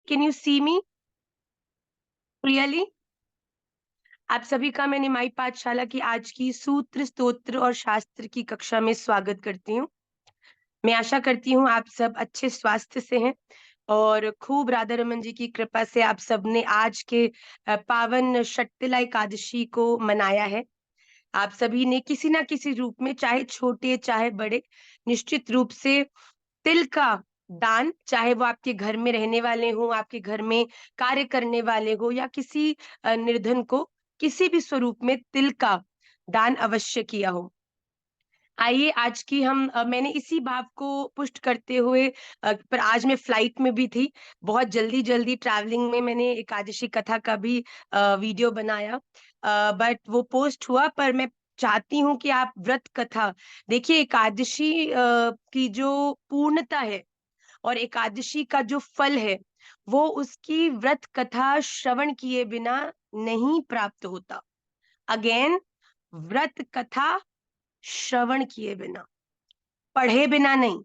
Can you see me clearly? आप सभी का मैं निमाई पाठशाला की आज की सूत्र, स्तोत्र और शास्त्र की कक्षा में स्वागत करती हूँ। मैं आशा करती हूँ आप सब अच्छे स्वास्थ्य से हैं और खूब राधा रमन जी की कृपा से आप सब ने आज के पावन षट्तिला एकादशी को मनाया है। आप सभी ने किसी ना किसी रूप में, चाहे छोटे चाहे बड़े, निश्चित रूप से तिल का दान, चाहे वो आपके घर में रहने वाले हो, आपके घर में कार्य करने वाले हो या किसी निर्धन को किसी भी स्वरूप में तिल का दान अवश्य किया हो। आइए आज की हम मैंने इसी भाव को पुष्ट करते हुए पर आज मैं फ्लाइट में भी थी, बहुत जल्दी ट्रैवलिंग में मैंने एकादशी कथा का भी वीडियो बनाया, बट वो पोस्ट हुआ। पर मैं चाहती हूँ कि आप व्रत कथा देखिए। एकादशी की जो पूर्णता है और एकादशी का जो फल है वो उसकी व्रत कथा श्रवण किए बिना नहीं प्राप्त होता। अगेन, व्रत कथा श्रवण किए बिना, पढ़े बिना नहीं,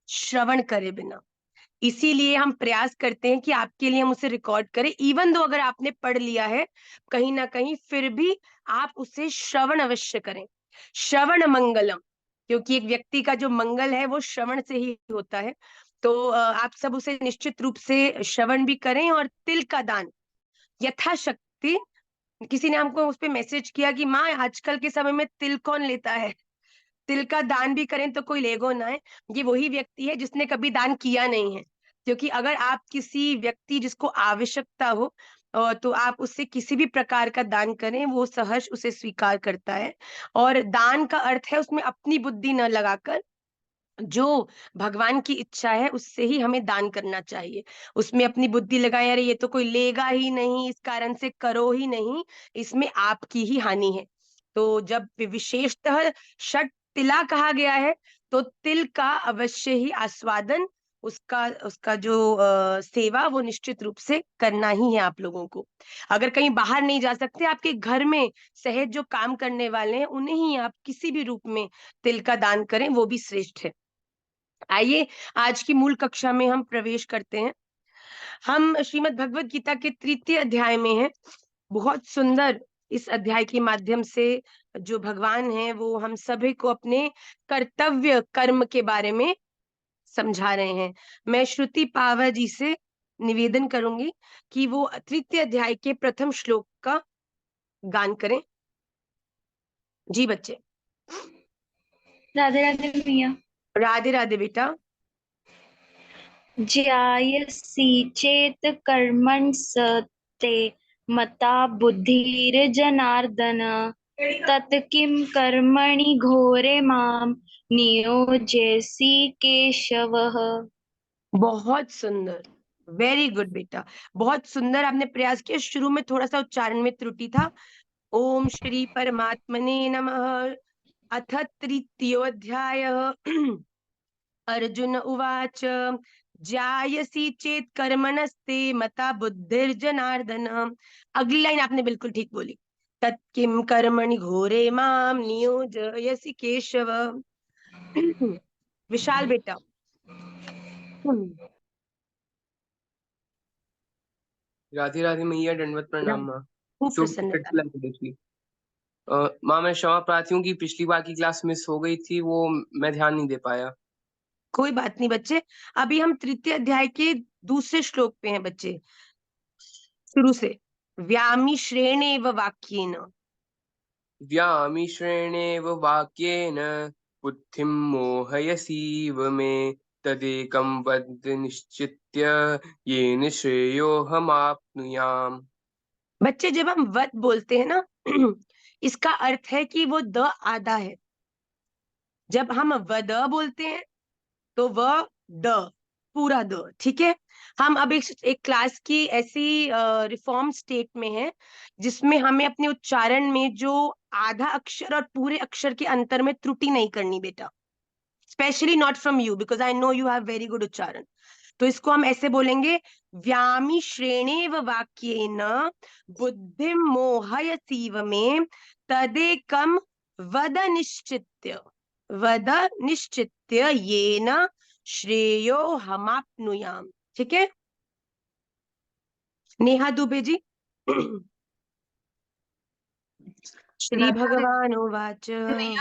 श्रवण करे बिना। इसीलिए हम प्रयास करते हैं कि आपके लिए हम उसे रिकॉर्ड करें। इवन दो अगर आपने पढ़ लिया है कहीं ना कहीं, फिर भी आप उसे श्रवण अवश्य करें। श्रवण मंगलम, क्योंकि एक व्यक्ति का जो मंगल है वो श्रवण से ही होता है। तो आप सब उसे निश्चित रूप से श्रवण भी करें और तिल का दान यथाशक्ति। किसी ने हमको उस पे मैसेज किया कि माँ आजकल के समय में तिल कौन लेता है, तिल का दान भी करें तो कोई लेगो ना है। ये वही व्यक्ति है जिसने कभी दान किया नहीं है, क्योंकि अगर आप किसी व्यक्ति जिसको आवश्यकता हो तो आप उससे किसी भी प्रकार का दान करें, वो सहर्ष उसे स्वीकार करता है। और दान का अर्थ है उसमें अपनी बुद्धि न लगाकर जो भगवान की इच्छा है उससे ही हमें दान करना चाहिए। उसमें अपनी बुद्धि लगाए, अरे ये तो कोई लेगा ही नहीं इस कारण से करो ही नहीं, इसमें आपकी ही हानि है। तो जब विशेषतः षट तिला कहा गया है तो तिल का अवश्य ही आस्वादन, उसका उसका जो सेवा वो निश्चित रूप से करना ही है आप लोगों को। अगर कहीं बाहर नहीं जा सकते, आपके घर में सहज जो काम करने वाले हैं उन्हें ही आप किसी भी रूप में तिल का दान करें, वो भी श्रेष्ठ है। आइए आज की मूल कक्षा में हम प्रवेश करते हैं। हम श्रीमद् भगवत गीता के तृतीय अध्याय में हैं। बहुत सुंदर इस अध्याय के माध्यम से जो भगवान है वो हम सभी को अपने कर्तव्य कर्म के बारे में समझा रहे हैं। मैं श्रुति पावा जी से निवेदन करूंगी कि वो तृतीय अध्याय के प्रथम श्लोक का गान करें। जी बच्चे। राधे राधे भैया। राधे राधे बेटा। ज्यायसि चेत कर्मण्यस्ते मता बुद्धिर्जनार्दन तत् किं कर्मणि घोरे मां नियोजयसि केशवः। बहुत सुंदर, वेरी गुड बेटा, बहुत सुंदर आपने प्रयास किया। शुरू में थोड़ा सा उच्चारण में त्रुटि था। ओम श्री परमात्मने नमः। अथ तृतीयोऽध्यायः। अर्जुन उवाच जायसी चेत कर्मणस्ते मता बुद्धिर्जनार्दन। अगली लाइन आपने बिल्कुल ठीक बोली। तत्किं कर्मणि घोरे माम नियोजयसि केशव। विशाल बेटा। राधे राधे मैया, दंडवत प्रणाम माँ। खूब शुभ प्रसन्नता। षट्तिला एकादशी। माँ मैं क्षमा प्रार्थी हूँ कि पिछली बार की क्लास मिस हो गई थी, वो मैं ध्यान नहीं दे पाया। कोई बात नहीं बच्चे, अभी हम तृतीय अध्याय के दूसरे श्लोक पे हैं बच्चे, शुरू से। व्यामि श्रेणेव वाक्येन। व्यामिश्रेणेव वाक्येन बुद्धिं मोहयसीव मे तदेकं वद निश्चित्य येन श्रेयोऽहमाप्नुयाम्। बच्चे जब हम वद बोलते हैं ना इसका अर्थ है कि वो द आधा है। जब हम वद बोलते हैं तो वह द पूरा द, ठीक है। हम अब एक क्लास की ऐसी रिफॉर्म स्टेट में है जिसमें हमें अपने उच्चारण में जो आधा अक्षर और पूरे अक्षर के अंतर में त्रुटि नहीं करनी बेटा। Specially not from you, because I know you have very good उच्चारण। तो इसको हम ऐसे बोलेंगे, व्यामि श्रेणेव वाक्येन बुद्धि मोहयसीव में तदेकम वद निश्चित्य, वद निश्चित्य येन श्रेयो हमाप्नुयाम। ठीक है। नेहा दुबे जी। श्री भगवान उवाच। राधे श्री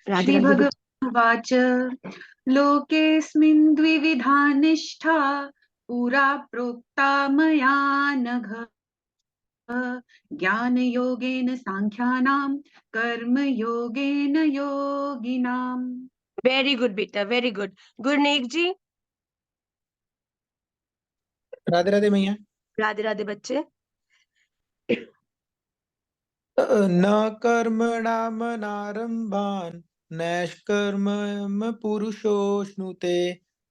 राधे बेटा। भगवानुवाच लोकेऽस्मिन् द्विविधा निष्ठा पुरा प्रोक्ता मया नघ ज्ञानयोगेन साङ्ख्यानां कर्मयोगेन योगिनाम्। वेरी गुड बेटा, वेरी गुड। गुरनेक जी। राधे राधे मैया। राधे राधे बच्चे। न कर्मणामनारम्भान् नैष्कर्म्यं पुरुषोऽश्नुते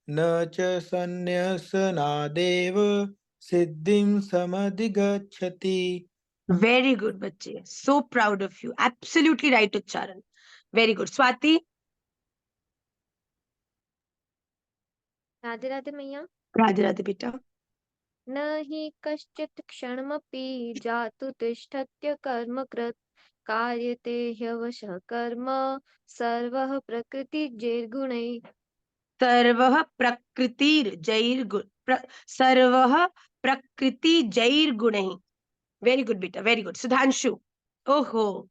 न च सन्न्यसनादेव सिद्धिं समधिगच्छति। वेरी गुड बच्चे, so proud of you, absolutely right उच्चारण, वेरी गुड। स्वाति। राधे राधे मैया। राधे राधे बेटा। न हि कश्चित् क्षणमपि जातु तिष्ठत्य कर्मकृत् कार्यते ह्यवशः कर्म सर्वः प्रकृतिजैर्गुणैः। सर्वः प्रकृतिर्जैर्गुण सर्वः प्रकृतिजैर्गुणैः। वेरी गुड बेटा, वेरी गुड। सुधांशु। ओहो,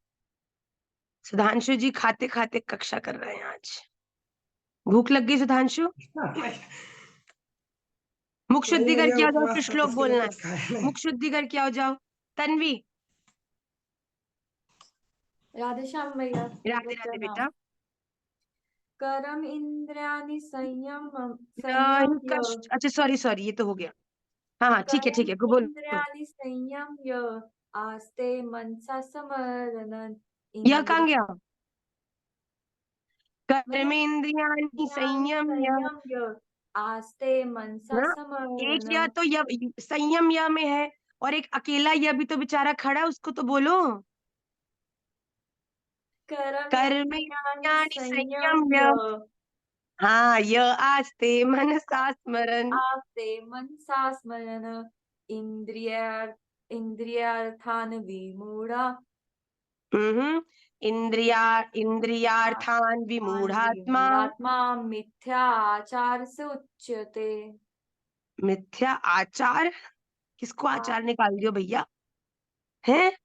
सुधांशु जी खाते खाते कक्षा कर रहे हैं आज। भूख लग गई सुधांशु? मुख शुद्धि करके आ जाओ, फिर श्लोक बोलना है। मुख शुद्धि करके आ जाओ। तन्वी। राधे श्याम मैया। राधे राधे बेटा। कर्म इंद्रियाणि अच्छा सॉरी सॉरी, ये तो हो गया। हाँ ठीक है ठीक है, बोलो। इंद्रियाणि संयम्य आस्ते मनसा स्मरणन्। यह कहाँ गया? कर्मेन्द्रियाणि संयम्य। आस्ते मनसा हाँ, एक स्मरणन्। यह तो संयम यह में है, और एक अकेला यह भी तो बेचारा खड़ा है, उसको तो बोलो। कर्मेन्द्रियाणि संयम्य। हाँ, यह आस्ते मनसा स्मरन्। आस्ते मनसा स्मरणन् इंद्रियार्थान् विमूढा। इंद्रियार्थान् विमूढ़ात्मा। मिथ्याचार से उच्यते। मिथ्या आचार? किसको हाँ। आचार निकाल दियो भैया? है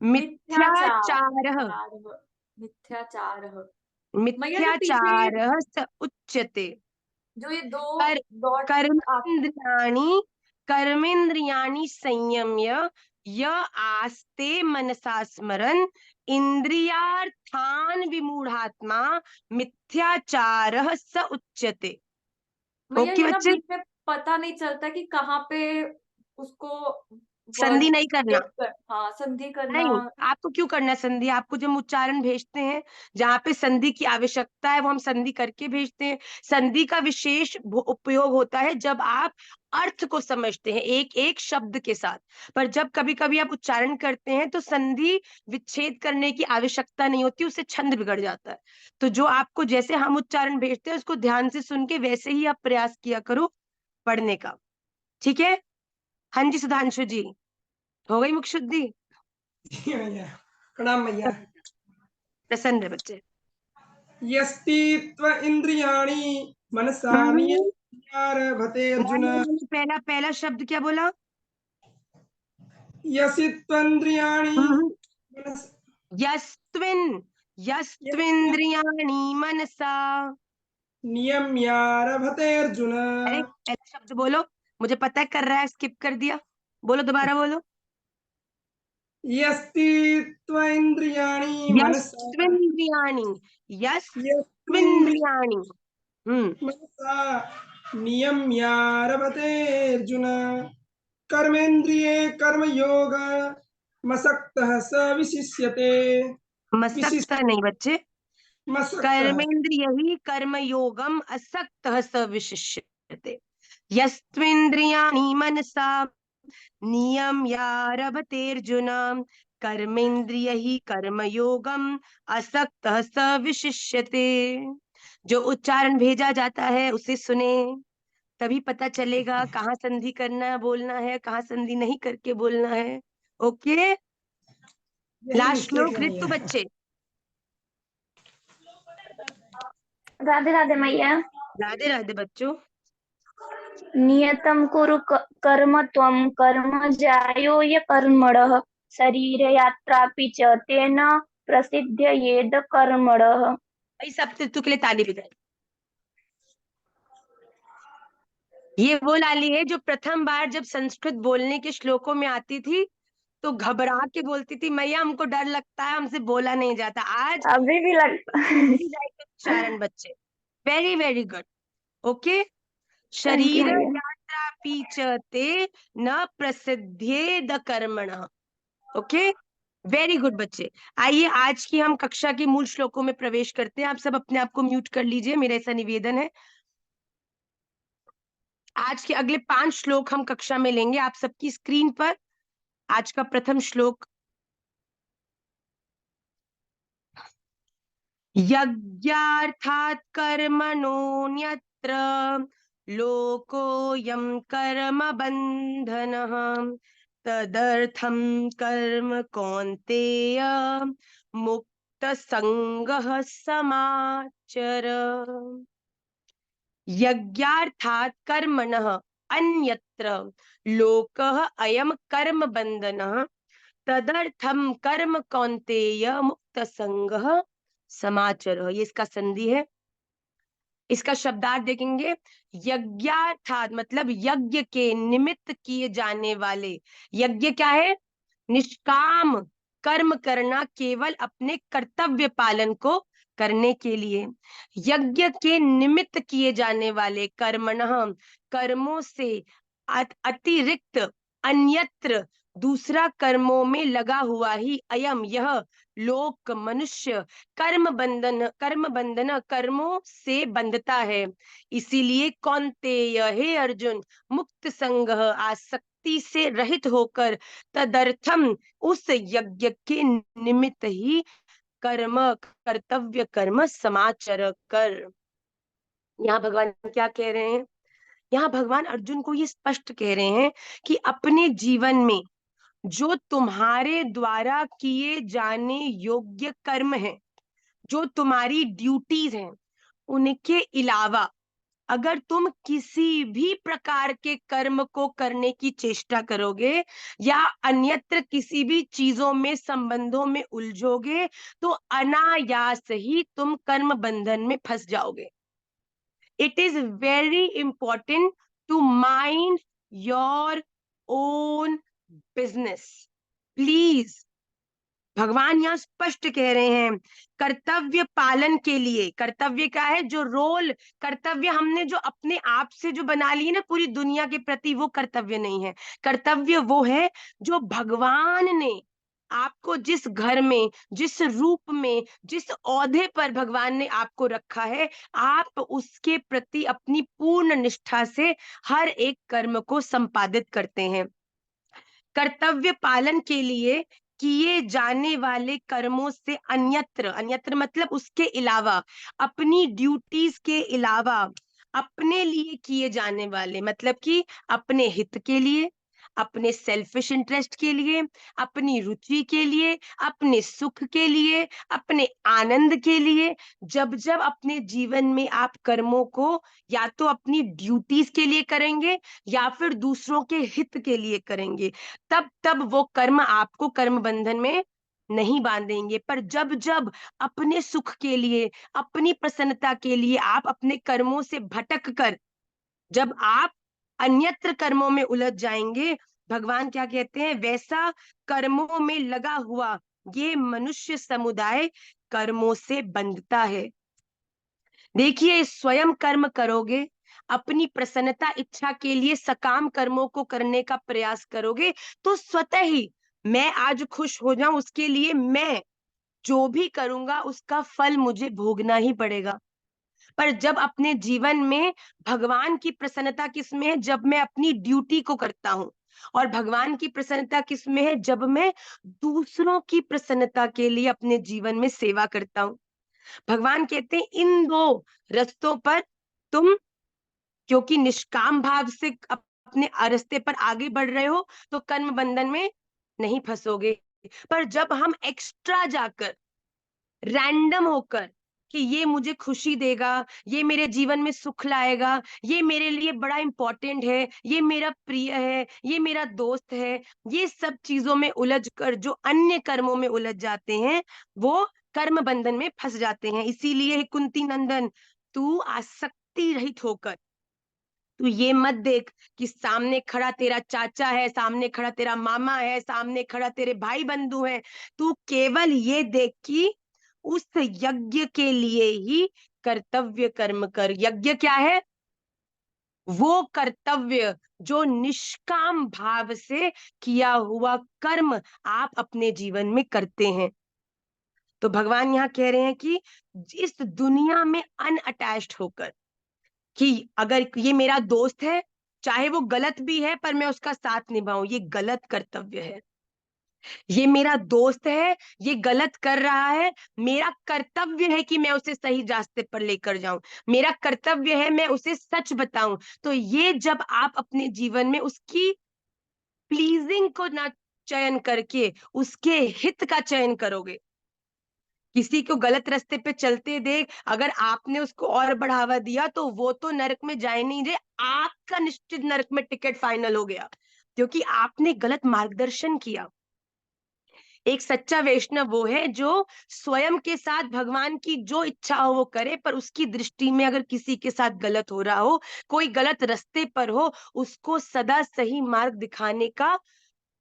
मिथ्याचार। मिथ्याचार मिथ्याचार स उच्यते। जो ये दो कर डॉट कर्मेन्द्रियाणि संयम्य य आस्ते मनसा स्मरन् इंद्रियार्थान् विमूढ़ात्मा मिथ्याचारः स उच्यते। मैया ओके ये ना बच्चे, बीच में पता नहीं चलता कि कहाँ पे उसको संधि नहीं करना। हाँ, संधि करना। नहीं, आपको क्यों करना है संधि? आपको जब उच्चारण भेजते हैं जहाँ पे संधि की आवश्यकता है, वो हम संधि करके भेजते हैं। संधि का विशेष उपयोग होता है जब आप अर्थ को समझते हैं एक एक शब्द के साथ। पर जब कभी कभी आप उच्चारण करते हैं तो संधि विच्छेद करने की आवश्यकता नहीं होती, उससे छंद बिगड़ जाता है। तो जो आपको जैसे हम उच्चारण भेजते हैं उसको ध्यान से सुन के वैसे ही आप प्रयास किया करो पढ़ने का, ठीक है? हाँ जी सुधांशु जी, हो गई मुख शुद्धि? प्रणाम मैया। प्रसन्न है बच्चे। यस्तीत्व इंद्रियाणि मनसा नियम्यारभते अर्जुन। पहला पहला शब्द क्या बोला? यस्त्विन्द्रियाणि मनस यस्त्विन्द्रियाणि मनसा। नियम्यारभते अर्जुन। अरे पहला शब्द बोलो, मुझे पता है कर रहा है, स्किप कर दिया। बोलो दोबारा बोलो। यस्तीत्व इंद्रियाणि मनसा यस्त्विन्द्रियाणि। मनसा नियम्यारभते अर्जुन। कर्मेन्द्रिये कर्मयोग मसक्तः स विशिष्यते। मसक्त नहीं बच्चे, कर्मेन्द्रिय ही कर्मयोगम असक्तः स विशिष्यते। यस्त्विन्द्रियाणि मनसा नियम्यारभतेऽर्जुन कर्मेन्द्रिय ही कर्मयोगम असक्तः स विशिष्यते। जो उच्चारण भेजा जाता है उसे सुने, तभी पता चलेगा कहाँ संधि करना बोलना है, कहाँ संधि नहीं करके बोलना है। ओके, लास्ट श्लोक ऋतु बच्चे। राधे राधे मैया। राधे राधे बच्चों। नियतं कुरु कर्म त्वं कर्म ज्यायो य कर्मणः शरीरयात्रापि च तेन प्रसिद्ध्येद कर्मणः। भाई सब तू के लिए ताली बजाए। ये वो लाली है जो प्रथम बार जब संस्कृत बोलने के श्लोकों में आती थी तो घबरा के बोलती थी, मैया हमको डर लगता है, हमसे बोला नहीं जाता। आज अभी भी लगता बोली जाएगी उच्चारण बच्चे। Very very good. Okay. Thank you शरीर मैम। यात्रा पीचते न प्रसिद्धेद कर्मणः। ओके, वेरी गुड बच्चे। आइए आज की हम कक्षा के मूल श्लोकों में प्रवेश करते हैं। आप सब अपने आप को म्यूट कर लीजिए, मेरा ऐसा निवेदन है। आज के अगले 5 श्लोक हम कक्षा में लेंगे आप सबकी स्क्रीन पर। आज का प्रथम श्लोक, यज्ञार्थात् कर्मणोऽन्यत्र लोकोऽयं कर्म बन्धनः तदर्थं कर्म कौन्तेय मुक्तसंगः समाचर। यज्ञार्थात् कर्मणः अन्यत्र लोकः अयं कर्म बन्धनः तदर्थम कर्म कौन्तेय मुक्तसंगः समाचर। ये इसका संधि है। इसका शब्दार्थ देखेंगे। यज्ञार्थात् मतलब यज्ञ के निमित्त किए जाने वाले। यज्ञ क्या है? निष्काम कर्म करना, केवल अपने कर्तव्य पालन को करने के लिए। यज्ञ के निमित्त किए जाने वाले कर्मणः कर्मों से अतिरिक्त अन्यत्र दूसरा कर्मों में लगा हुआ ही अयम यह लोक मनुष्य कर्म बंधन कर्मों से बंधता है। इसीलिए कौन्तेय हे अर्जुन मुक्त संग आसक्ति से रहित होकर तदर्थम उस यज्ञ के निमित्त ही कर्म कर्तव्य कर्म समाचर कर। यहाँ भगवान क्या कह रहे हैं? यहाँ भगवान अर्जुन को ये स्पष्ट कह रहे हैं कि अपने जीवन में जो तुम्हारे द्वारा किए जाने योग्य कर्म है, जो तुम्हारी ड्यूटीज हैं, उनके अलावा अगर तुम किसी भी प्रकार के कर्म को करने की चेष्टा करोगे या अन्यत्र किसी भी चीजों में संबंधों में उलझोगे तो अनायास ही तुम कर्म बंधन में फंस जाओगे। It is very important to mind your own business. Please. भगवान यहाँ स्पष्ट कह रहे हैं कर्तव्य पालन के लिए। कर्तव्य क्या है? जो रोल कर्तव्य हमने जो अपने आप से जो बना ली ना पूरी दुनिया के प्रति, वो कर्तव्य नहीं है। कर्तव्य वो है जो भगवान ने आपको जिस घर में, जिस रूप में, जिस ओहदे पर भगवान ने आपको रखा है, आप उसके प्रति अपनी पूर्ण निष्ठा से हर एक कर्म को संपादित करते हैं। कर्तव्य पालन के लिए किए जाने वाले कर्मों से अन्यत्र मतलब उसके अलावा, अपनी ड्यूटीज के अलावा अपने लिए किए जाने वाले, मतलब कि अपने हित के लिए, अपने सेल्फिश इंटरेस्ट के लिए, अपनी रुचि के लिए, अपने सुख के लिए, अपने आनंद के लिए, जब जब अपने जीवन में आप कर्मों को या तो अपनी ड्यूटीज के लिए करेंगे या फिर दूसरों के हित के लिए करेंगे, तब तब वो कर्म आपको कर्म बंधन में नहीं बांधेंगे। पर जब जब अपने सुख के लिए, अपनी प्रसन्नता के लिए आप अपने कर्मों से भटक कर जब आप अन्यत्र कर्मों में उलझ जाएंगे, भगवान क्या कहते हैं? वैसा कर्मों में लगा हुआ ये मनुष्य समुदाय कर्मों से बंधता है। देखिए, स्वयं कर्म करोगे, अपनी प्रसन्नता इच्छा के लिए सकाम कर्मों को करने का प्रयास करोगे तो स्वतः ही मैं आज खुश हो जाऊं उसके लिए मैं जो भी करूंगा उसका फल मुझे भोगना ही पड़ेगा। पर जब अपने जीवन में भगवान की प्रसन्नता किसमें है? जब मैं अपनी ड्यूटी को करता हूं। और भगवान की प्रसन्नता किसमें है? जब मैं दूसरों की प्रसन्नता के लिए अपने जीवन में सेवा करता हूं। भगवान कहते हैं इन दो रस्तों पर तुम क्योंकि निष्काम भाव से अपने रास्ते पर आगे बढ़ रहे हो तो कर्म बंधन में नहीं फंसोगे। पर जब हम एक्स्ट्रा जाकर, रैंडम होकर कि ये मुझे खुशी देगा, ये मेरे जीवन में सुख लाएगा, ये मेरे लिए बड़ा इंपॉर्टेंट है, ये मेरा प्रिय है, ये मेरा दोस्त है, ये सब चीजों में उलझ कर जो अन्य कर्मों में उलझ जाते हैं वो कर्म बंधन में फंस जाते हैं। इसीलिए हे कुंती नंदन, तू आसक्ति रहित होकर तू ये मत देख कि सामने खड़ा तेरा चाचा है, सामने खड़ा तेरा मामा है, सामने खड़ा तेरे भाई बंधु है। तू केवल ये देख कि उस यज्ञ के लिए ही कर्तव्य कर्म कर। यज्ञ क्या है? वो कर्तव्य जो निष्काम भाव से किया हुआ कर्म आप अपने जीवन में करते हैं। तो भगवान यहाँ कह रहे हैं कि इस दुनिया में अनअटैच्ड होकर, कि अगर ये मेरा दोस्त है, चाहे वो गलत भी है पर मैं उसका साथ निभाऊं, ये गलत कर्तव्य है। ये मेरा दोस्त है, ये गलत कर रहा है, मेरा कर्तव्य है कि मैं उसे सही रास्ते पर लेकर जाऊं, मेरा कर्तव्य है मैं उसे सच बताऊं। तो ये जब आप अपने जीवन में उसकी प्लीजिंग को ना चयन करके उसके हित का चयन करोगे, किसी को गलत रास्ते पे चलते देख अगर आपने उसको और बढ़ावा दिया तो वो तो नरक में जाए नहीं रहे, आपका निश्चित नरक में टिकट फाइनल हो गया, क्योंकि आपने गलत मार्गदर्शन किया। एक सच्चा वैष्णव वो है जो स्वयं के साथ भगवान की जो इच्छा हो वो करे, पर उसकी दृष्टि में अगर किसी के साथ गलत हो रहा हो, कोई गलत रास्ते पर हो, उसको सदा सही मार्ग दिखाने का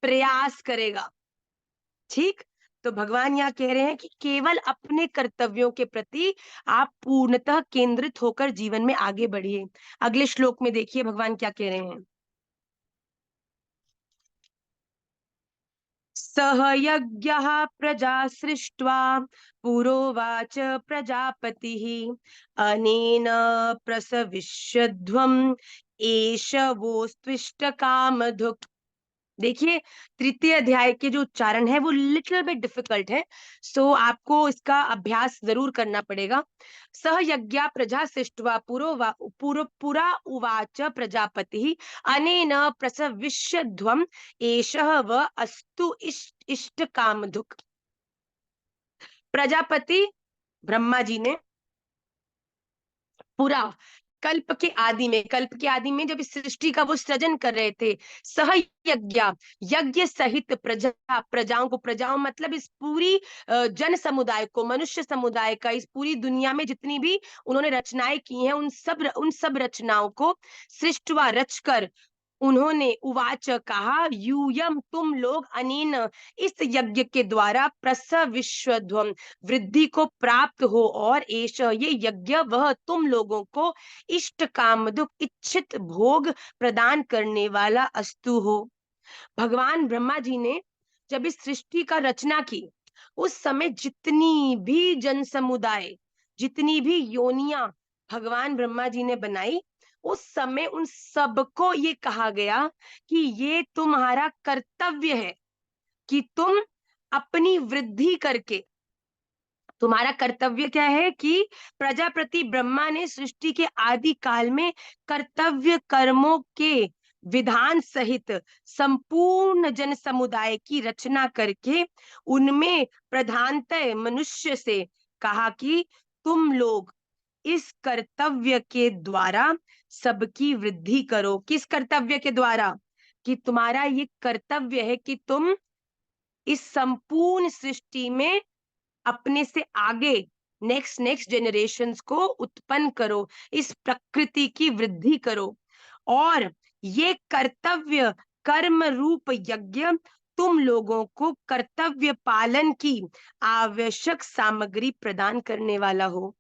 प्रयास करेगा। ठीक, तो भगवान यहाँ कह रहे हैं कि केवल अपने कर्तव्यों के प्रति आप पूर्णतः केंद्रित होकर जीवन में आगे बढ़िए। अगले श्लोक में देखिए भगवान क्या कह रहे हैं। सह यज्ञः प्रजा सृष्ट्वा पुरोवाच प्रजापतिः अनेन प्रसविष्यध्वम् एष वोस्त्विष्ट कामधुक्। देखिए, तृतीय अध्याय के जो उच्चारण है वो लिटिल बिट डिफिकल्ट है, सो आपको इसका अभ्यास जरूर करना पड़ेगा। सह यज्ञा प्रजा सृष्ट्वा पुरा उवाच प्रजापति अनेन प्रसविष्यध्वम् एषः व अस्तु इष्ट कामधुक्। प्रजापति ब्रह्मा जी ने पूरा कल्प के आदि में जब इस सृष्टि का वो सृजन कर रहे थे, सह यज्ञ यज्ञ सहित प्रजाओं मतलब इस पूरी जन समुदाय को, मनुष्य समुदाय का, इस पूरी दुनिया में जितनी भी उन्होंने रचनाएं की हैं उन सब रचनाओं को सृष्टवा रचकर उन्होंने उवाच कहा, यूयम तुम लोग अनेन इस यज्ञ के द्वारा प्रसव विश्वध्वम वृद्धि को प्राप्त हो, और एष ये यज्ञ वह तुम लोगों को इष्ट काम दुख इच्छित भोग प्रदान करने वाला अस्तु हो। भगवान ब्रह्मा जी ने जब इस सृष्टि का रचना की, उस समय जितनी भी जन समुदाय, जितनी भी योनियां भगवान ब्रह्मा जी ने बनाई, उस समय उन सबको ये कहा गया कि ये तुम्हारा कर्तव्य है कि तुम अपनी वृद्धि करके, तुम्हारा कर्तव्य क्या है कि प्रजापति ब्रह्मा ने सृष्टि के आदि काल में कर्तव्य कर्मों के विधान सहित संपूर्ण जन समुदाय की रचना करके उनमें प्रधानतः मनुष्य से कहा कि तुम लोग इस कर्तव्य के द्वारा सबकी वृद्धि करो। किस कर्तव्य के द्वारा? कि तुम्हारा ये कर्तव्य है कि तुम इस संपूर्ण सृष्टि में अपने से आगे नेक्स्ट जनरेशंस को उत्पन्न करो, इस प्रकृति की वृद्धि करो, और ये कर्तव्य कर्म रूप यज्ञ तुम लोगों को कर्तव्य पालन की आवश्यक सामग्री प्रदान करने वाला हो।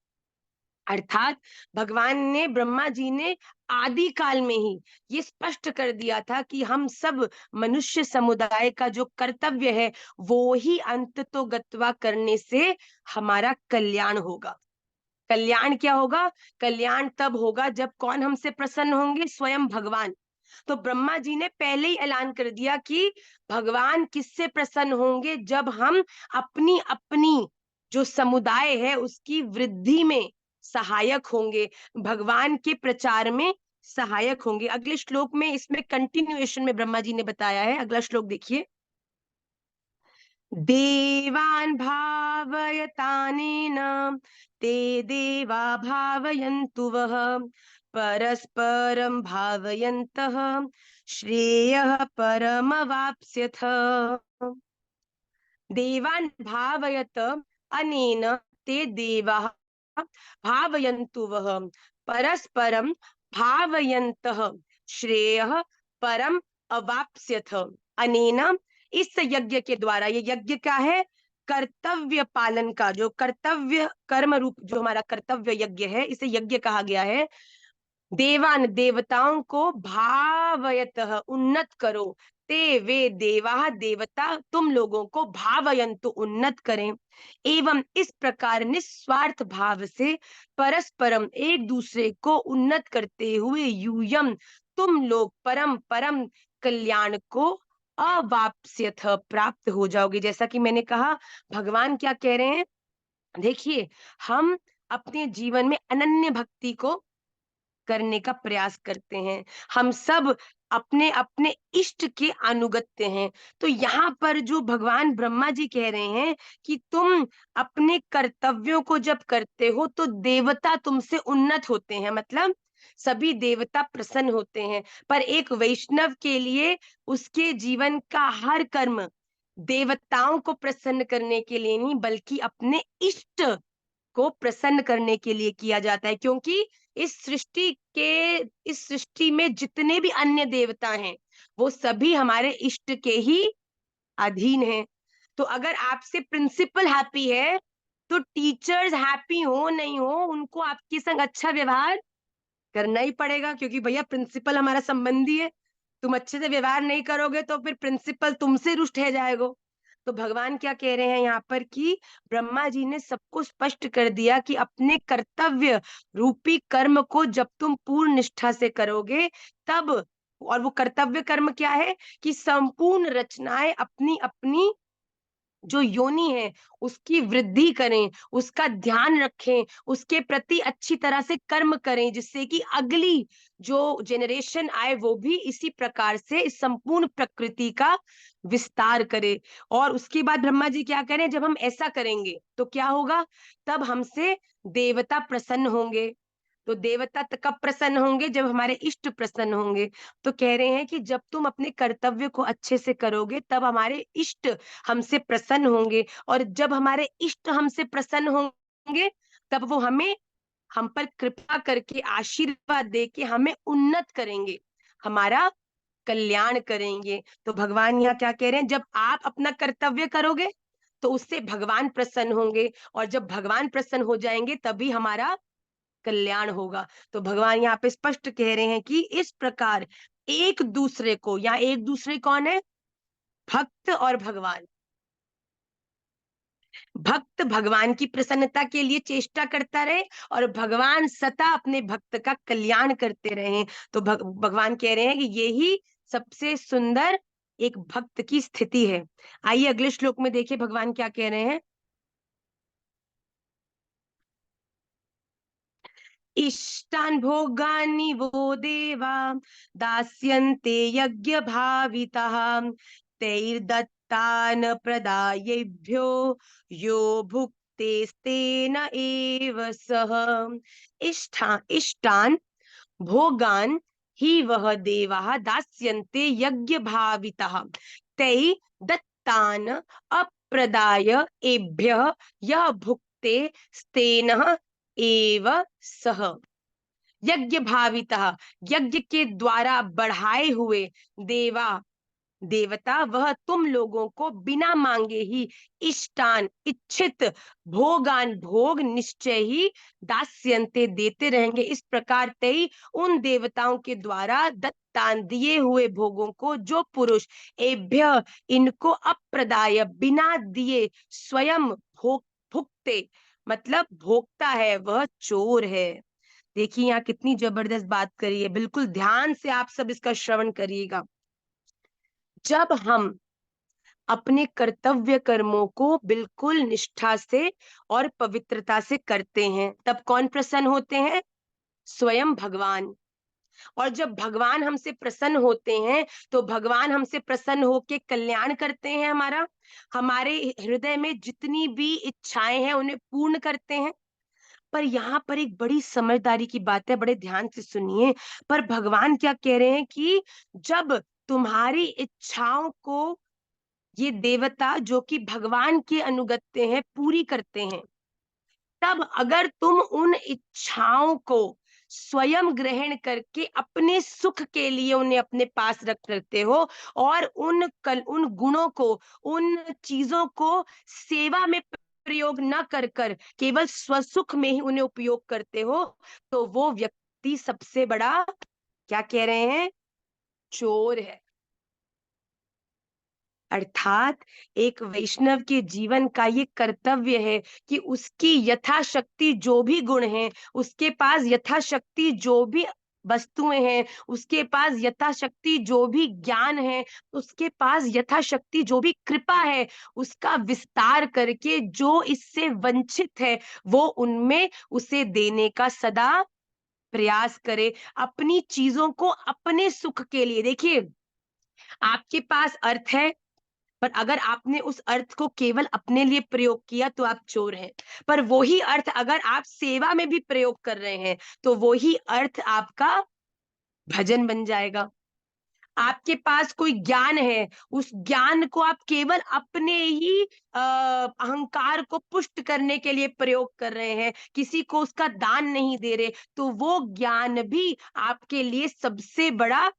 अर्थात भगवान ने, ब्रह्मा जी ने आदि काल में ही ये स्पष्ट कर दिया था कि हम सब मनुष्य समुदाय का जो कर्तव्य है वो ही अंत तो गत्वा करने से हमारा कल्याण होगा। कल्याण क्या होगा? कल्याण तब होगा जब कौन हमसे प्रसन्न होंगे? स्वयं भगवान। तो ब्रह्मा जी ने पहले ही ऐलान कर दिया कि भगवान किससे प्रसन्न होंगे? जब हम अपनी अपनी जो समुदाय है उसकी वृद्धि में सहायक होंगे, भगवान के प्रचार में सहायक होंगे। अगले श्लोक में इसमें कंटिन्यूएशन में ब्रह्मा जी ने बताया है। अगला श्लोक देखिए। देवान् भावयतानेन ते देवा भावयन्तु वः परस्परं भावयन्तः श्रेयः परमवाप्स्यथ। देवान् भावयत अनेन ते देवाः भावयन्तु वः परस्परं भावयन्तः श्रेयः परम अवाप्स्यथ। अनेन, इस यज्ञ के द्वारा, ये यज्ञ क्या है? कर्तव्य पालन का, जो कर्तव्य कर्म रूप जो हमारा कर्तव्य यज्ञ है, इसे यज्ञ कहा गया है। देवान, देवताओं को भावयतः, उन्नत करो, ते वे देवा, देवता तुम लोगों को भावयन्तु, उन्नत करें, एवं इस प्रकार निस्वार्थ भाव से परस्परम, एक दूसरे को उन्नत करते हुए, यूयम तुम लोग परम परम कल्याण को अवाप्स्यथ, प्राप्त हो जाओगे। जैसा कि मैंने कहा, भगवान क्या कह रहे हैं? देखिए, हम अपने जीवन में अनन्य भक्ति को करने का प्रयास करते हैं, हम सब अपने अपने इष्ट के अनुगत्य हैं। तो यहाँ पर जो भगवान ब्रह्मा जी कह रहे हैं कि तुम अपने कर्तव्यों को जब करते हो तो देवता तुमसे उन्नत होते हैं, मतलब सभी देवता प्रसन्न होते हैं। पर एक वैष्णव के लिए उसके जीवन का हर कर्म देवताओं को प्रसन्न करने के लिए नहीं, बल्कि अपने इष्ट को प्रसन्न करने के लिए किया जाता है। क्योंकि इस सृष्टि में जितने भी अन्य देवता हैं, वो सभी हमारे इष्ट के ही अधीन हैं। तो अगर आपसे प्रिंसिपल हैप्पी है, तो टीचर्स हैप्पी हो नहीं हो, उनको आपके संग अच्छा व्यवहार करना ही पड़ेगा, क्योंकि भैया प्रिंसिपल हमारा संबंधी है। तुम अच्छे से व्यवहार नहीं करोगे तो फिर प्रिंसिपल तुमसे रुष्ट है जाएगा। तो भगवान क्या कह रहे हैं यहाँ पर कि ब्रह्मा जी ने सबको स्पष्ट कर दिया कि अपने कर्तव्य रूपी कर्म को जब तुम पूर्ण निष्ठा से करोगे तब, और वो कर्तव्य कर्म क्या है कि संपूर्ण रचनाएं अपनी अपनी जो योनि है उसकी वृद्धि करें, उसका ध्यान रखें, उसके प्रति अच्छी तरह से कर्म करें, जिससे कि अगली जो जेनरेशन आए वो भी इसी प्रकार से इस संपूर्ण प्रकृति का विस्तार करे। और उसके बाद ब्रह्मा जी क्या करें, जब हम ऐसा करेंगे तो क्या होगा, तब हमसे देवता प्रसन्न होंगे। तो देवता कब प्रसन्न होंगे, जब हमारे इष्ट प्रसन्न होंगे। तो कह रहे हैं कि जब तुम अपने कर्तव्य को अच्छे से करोगे तब हमारे इष्ट हमसे प्रसन्न होंगे, और जब हमारे इष्ट हमसे प्रसन्न होंगे तब वो हमें, हम पर कृपा करके आशीर्वाद दे के हमें उन्नत करेंगे, हमारा कल्याण करेंगे। तो भगवान यहाँ क्या कह रहे हैं, जब आप अपना कर्तव्य करोगे तो उससे भगवान प्रसन्न होंगे, और जब भगवान प्रसन्न हो जाएंगे तभी हमारा कल्याण होगा। तो भगवान यहाँ पे स्पष्ट कह रहे हैं कि इस प्रकार एक दूसरे को, या एक दूसरे कौन है, भक्त और भगवान, भक्त भगवान की प्रसन्नता के लिए चेष्टा करता रहे और भगवान सदा अपने भक्त का कल्याण करते रहे। तो भगवान कह रहे हैं कि यही सबसे सुंदर एक भक्त की स्थिति है। आइए अगले श्लोक में देखिए भगवान क्या कह रहे हैं। इष्टान् भोगानि वो देवा दास्यन्ते यज्ञ भाविताः तैर्दत्तान् प्रदायेभ्यो यो भुक्तेस्तेन एव सः। इष्टान् भोगान् ही वह देवाः दास्यन्ते यज्ञ भाविताः तै दत्तान् अप्रदाय एभ्यः यः भुक्ते स्तेन एव सह। यज्ञ भावितः, यज्ञ के द्वारा बढ़ाए हुए देवा, देवता वह तुम लोगों को बिना मांगे ही इष्टान, इच्छित, भोगान, भोग निश्चय ही दास्यन्ते, देते रहेंगे। इस प्रकार तई उन देवताओं के द्वारा दत्तान, दिए हुए भोगों को जो पुरुष एभ्य, इनको अप्रदाय, बिना दिए स्वयं भुक्ते, मतलब भोगता है, वह चोर है। देखिए यहाँ कितनी जबरदस्त बात करी है, बिल्कुल ध्यान से आप सब इसका श्रवण करिएगा। जब हम अपने कर्तव्य कर्मों को बिल्कुल निष्ठा से और पवित्रता से करते हैं तब कौन प्रसन्न होते हैं, स्वयं भगवान। और जब भगवान हमसे प्रसन्न होते हैं तो भगवान हमसे प्रसन्न होके कल्याण करते हैं, हमारे हृदय में जितनी भी इच्छाएं हैं उन्हें पूर्ण करते हैं। पर यहाँ पर एक बड़ी समझदारी की बात है, बड़े ध्यान से सुनिए। पर भगवान क्या कह रहे हैं कि जब तुम्हारी इच्छाओं को ये देवता जो कि भगवान के अनुगत्य हैं पूरी करते हैं, तब अगर तुम उन इच्छाओं को स्वयं ग्रहण करके अपने सुख के लिए उन्हें अपने पास रखते हो और उन गुणों को, उन चीजों को सेवा में प्रयोग न कर कर केवल स्वसुख में ही उन्हें उपयोग करते हो, तो वो व्यक्ति सबसे बड़ा, क्या कह रहे हैं, चोर है। अर्थात एक वैष्णव के जीवन का ये कर्तव्य है कि उसकी यथाशक्ति जो भी गुण हैं, उसके पास यथाशक्ति जो भी वस्तुएं हैं, उसके पास यथाशक्ति जो भी ज्ञान है, उसके पास यथाशक्ति जो भी कृपा है, उसका विस्तार करके जो इससे वंचित है वो उनमें उसे देने का सदा प्रयास करे, अपनी चीजों को अपने सुख के लिए। देखिए, आपके पास अर्थ है, पर अगर आपने उस अर्थ को केवल अपने लिए प्रयोग किया तो आप चोर हैं। पर वही अर्थ अगर आप सेवा में भी प्रयोग कर रहे हैं तो वही अर्थ आपका भजन बन जाएगा। आपके पास कोई ज्ञान है, उस ज्ञान को आप केवल अपने ही अहंकार को पुष्ट करने के लिए प्रयोग कर रहे हैं, किसी को उसका दान नहीं दे रहे, तो वो ज्ञान भी आपके लिए सबसे बड़ा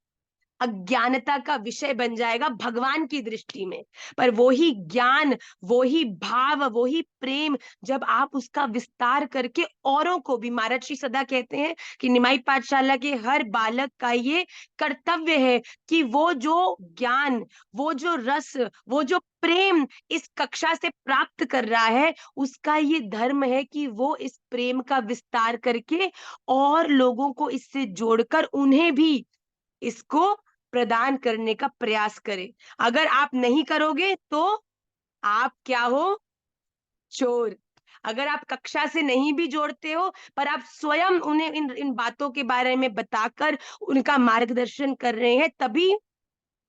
अज्ञानता का विषय बन जाएगा भगवान की दृष्टि में। पर वही ज्ञान, वही भाव, वही प्रेम जब आप उसका विस्तार करके औरों को भी, महाराज श्री सदा कहते हैं कि निमाई पाठशाला के हर बालक का ये कर्तव्य है कि वो जो ज्ञान, वो जो रस, वो जो प्रेम इस कक्षा से प्राप्त कर रहा है, उसका ये धर्म है कि वो इस प्रेम का विस्तार करके और लोगों को इससे जोड़कर उन्हें भी इसको प्रदान करने का प्रयास करे। अगर आप नहीं करोगे तो आप क्या हो, चोर। अगर आप कक्षा से नहीं भी जोड़ते हो पर आप स्वयं उन्हें इन बातों के बारे में बताकर उनका मार्गदर्शन कर रहे हैं, तभी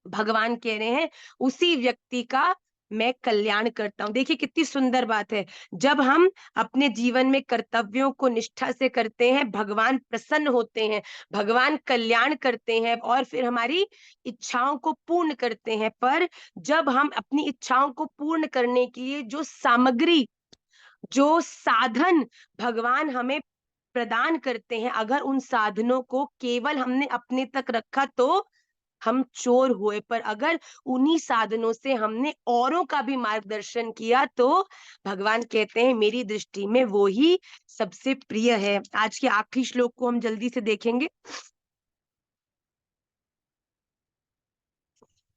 भगवान कह रहे हैं उसी व्यक्ति का मैं कल्याण करता हूं। देखिए कितनी सुंदर बात है, जब हम अपने जीवन में कर्तव्यों को निष्ठा से करते हैं, भगवान प्रसन्न होते हैं, भगवान कल्याण करते हैं और फिर हमारी इच्छाओं को पूर्ण करते हैं। पर जब हम अपनी इच्छाओं को पूर्ण करने के लिए जो सामग्री, जो साधन भगवान हमें प्रदान करते हैं, अगर उन साधनों को केवल हमने अपने तक रखा तो हम चोर हुए। पर अगर उन्हीं साधनों से हमने औरों का भी मार्गदर्शन किया तो भगवान कहते हैं मेरी दृष्टि में वो ही सबसे प्रिय है। आज के आखिरी श्लोक को हम जल्दी से देखेंगे।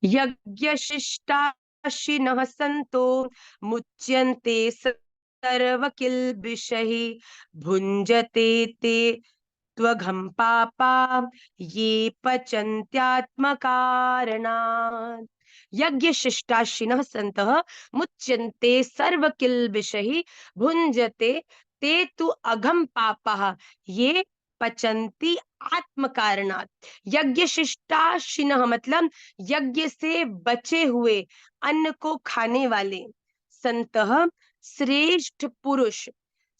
यज्ञशिष्टाशिनः सन्तो मुच्यन्ते सर्वकिल्बिषैः भुञ्जते ते त्वघं पापा ये पचन्त्यात्मकारणात्। यज्ञशिष्टाशिनः सन्तः मुच्यन्ते सर्वकिल्बिषैः भुञ्जते ते तु अघं पापः ये पचन्ति आत्मकारणात्। यज्ञशिष्टाशिनः मतलब यज्ञ से बचे हुए अन्न को खाने वाले, संतः श्रेष्ठ पुरुष,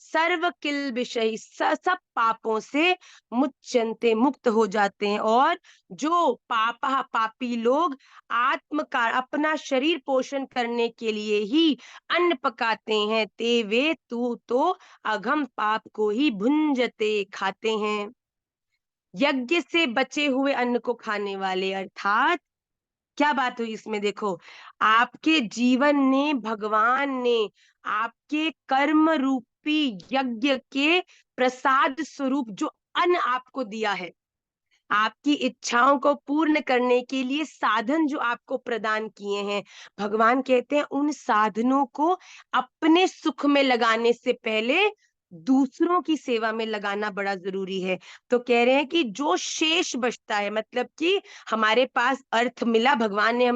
सर्व किल्बिषैः सब पापों से मुच्यन्ते मुक्त हो जाते हैं। और जो पापा पापी लोग आत्मकार अपना शरीर पोषण करने के लिए ही अन्न पकाते हैं, ते वे तू तो अघम पाप को ही भुंजते खाते हैं। यज्ञ से बचे हुए अन्न को खाने वाले, अर्थात क्या बात हुई इसमें, देखो आपके जीवन ने, भगवान ने आपके कर्म रूपी यज्ञ के प्रसाद स्वरूप जो अन्न आपको दिया है, आपकी इच्छाओं को पूर्ण करने के लिए साधन जो आपको प्रदान किए हैं, भगवान कहते हैं उन साधनों को अपने सुख में लगाने से पहले दूसरों की सेवा में लगाना बड़ा जरूरी है। तो कह रहे हैं कि जो शेष बचता है, मतलब कि हमारे पास अर्थ मिला, भगवान ने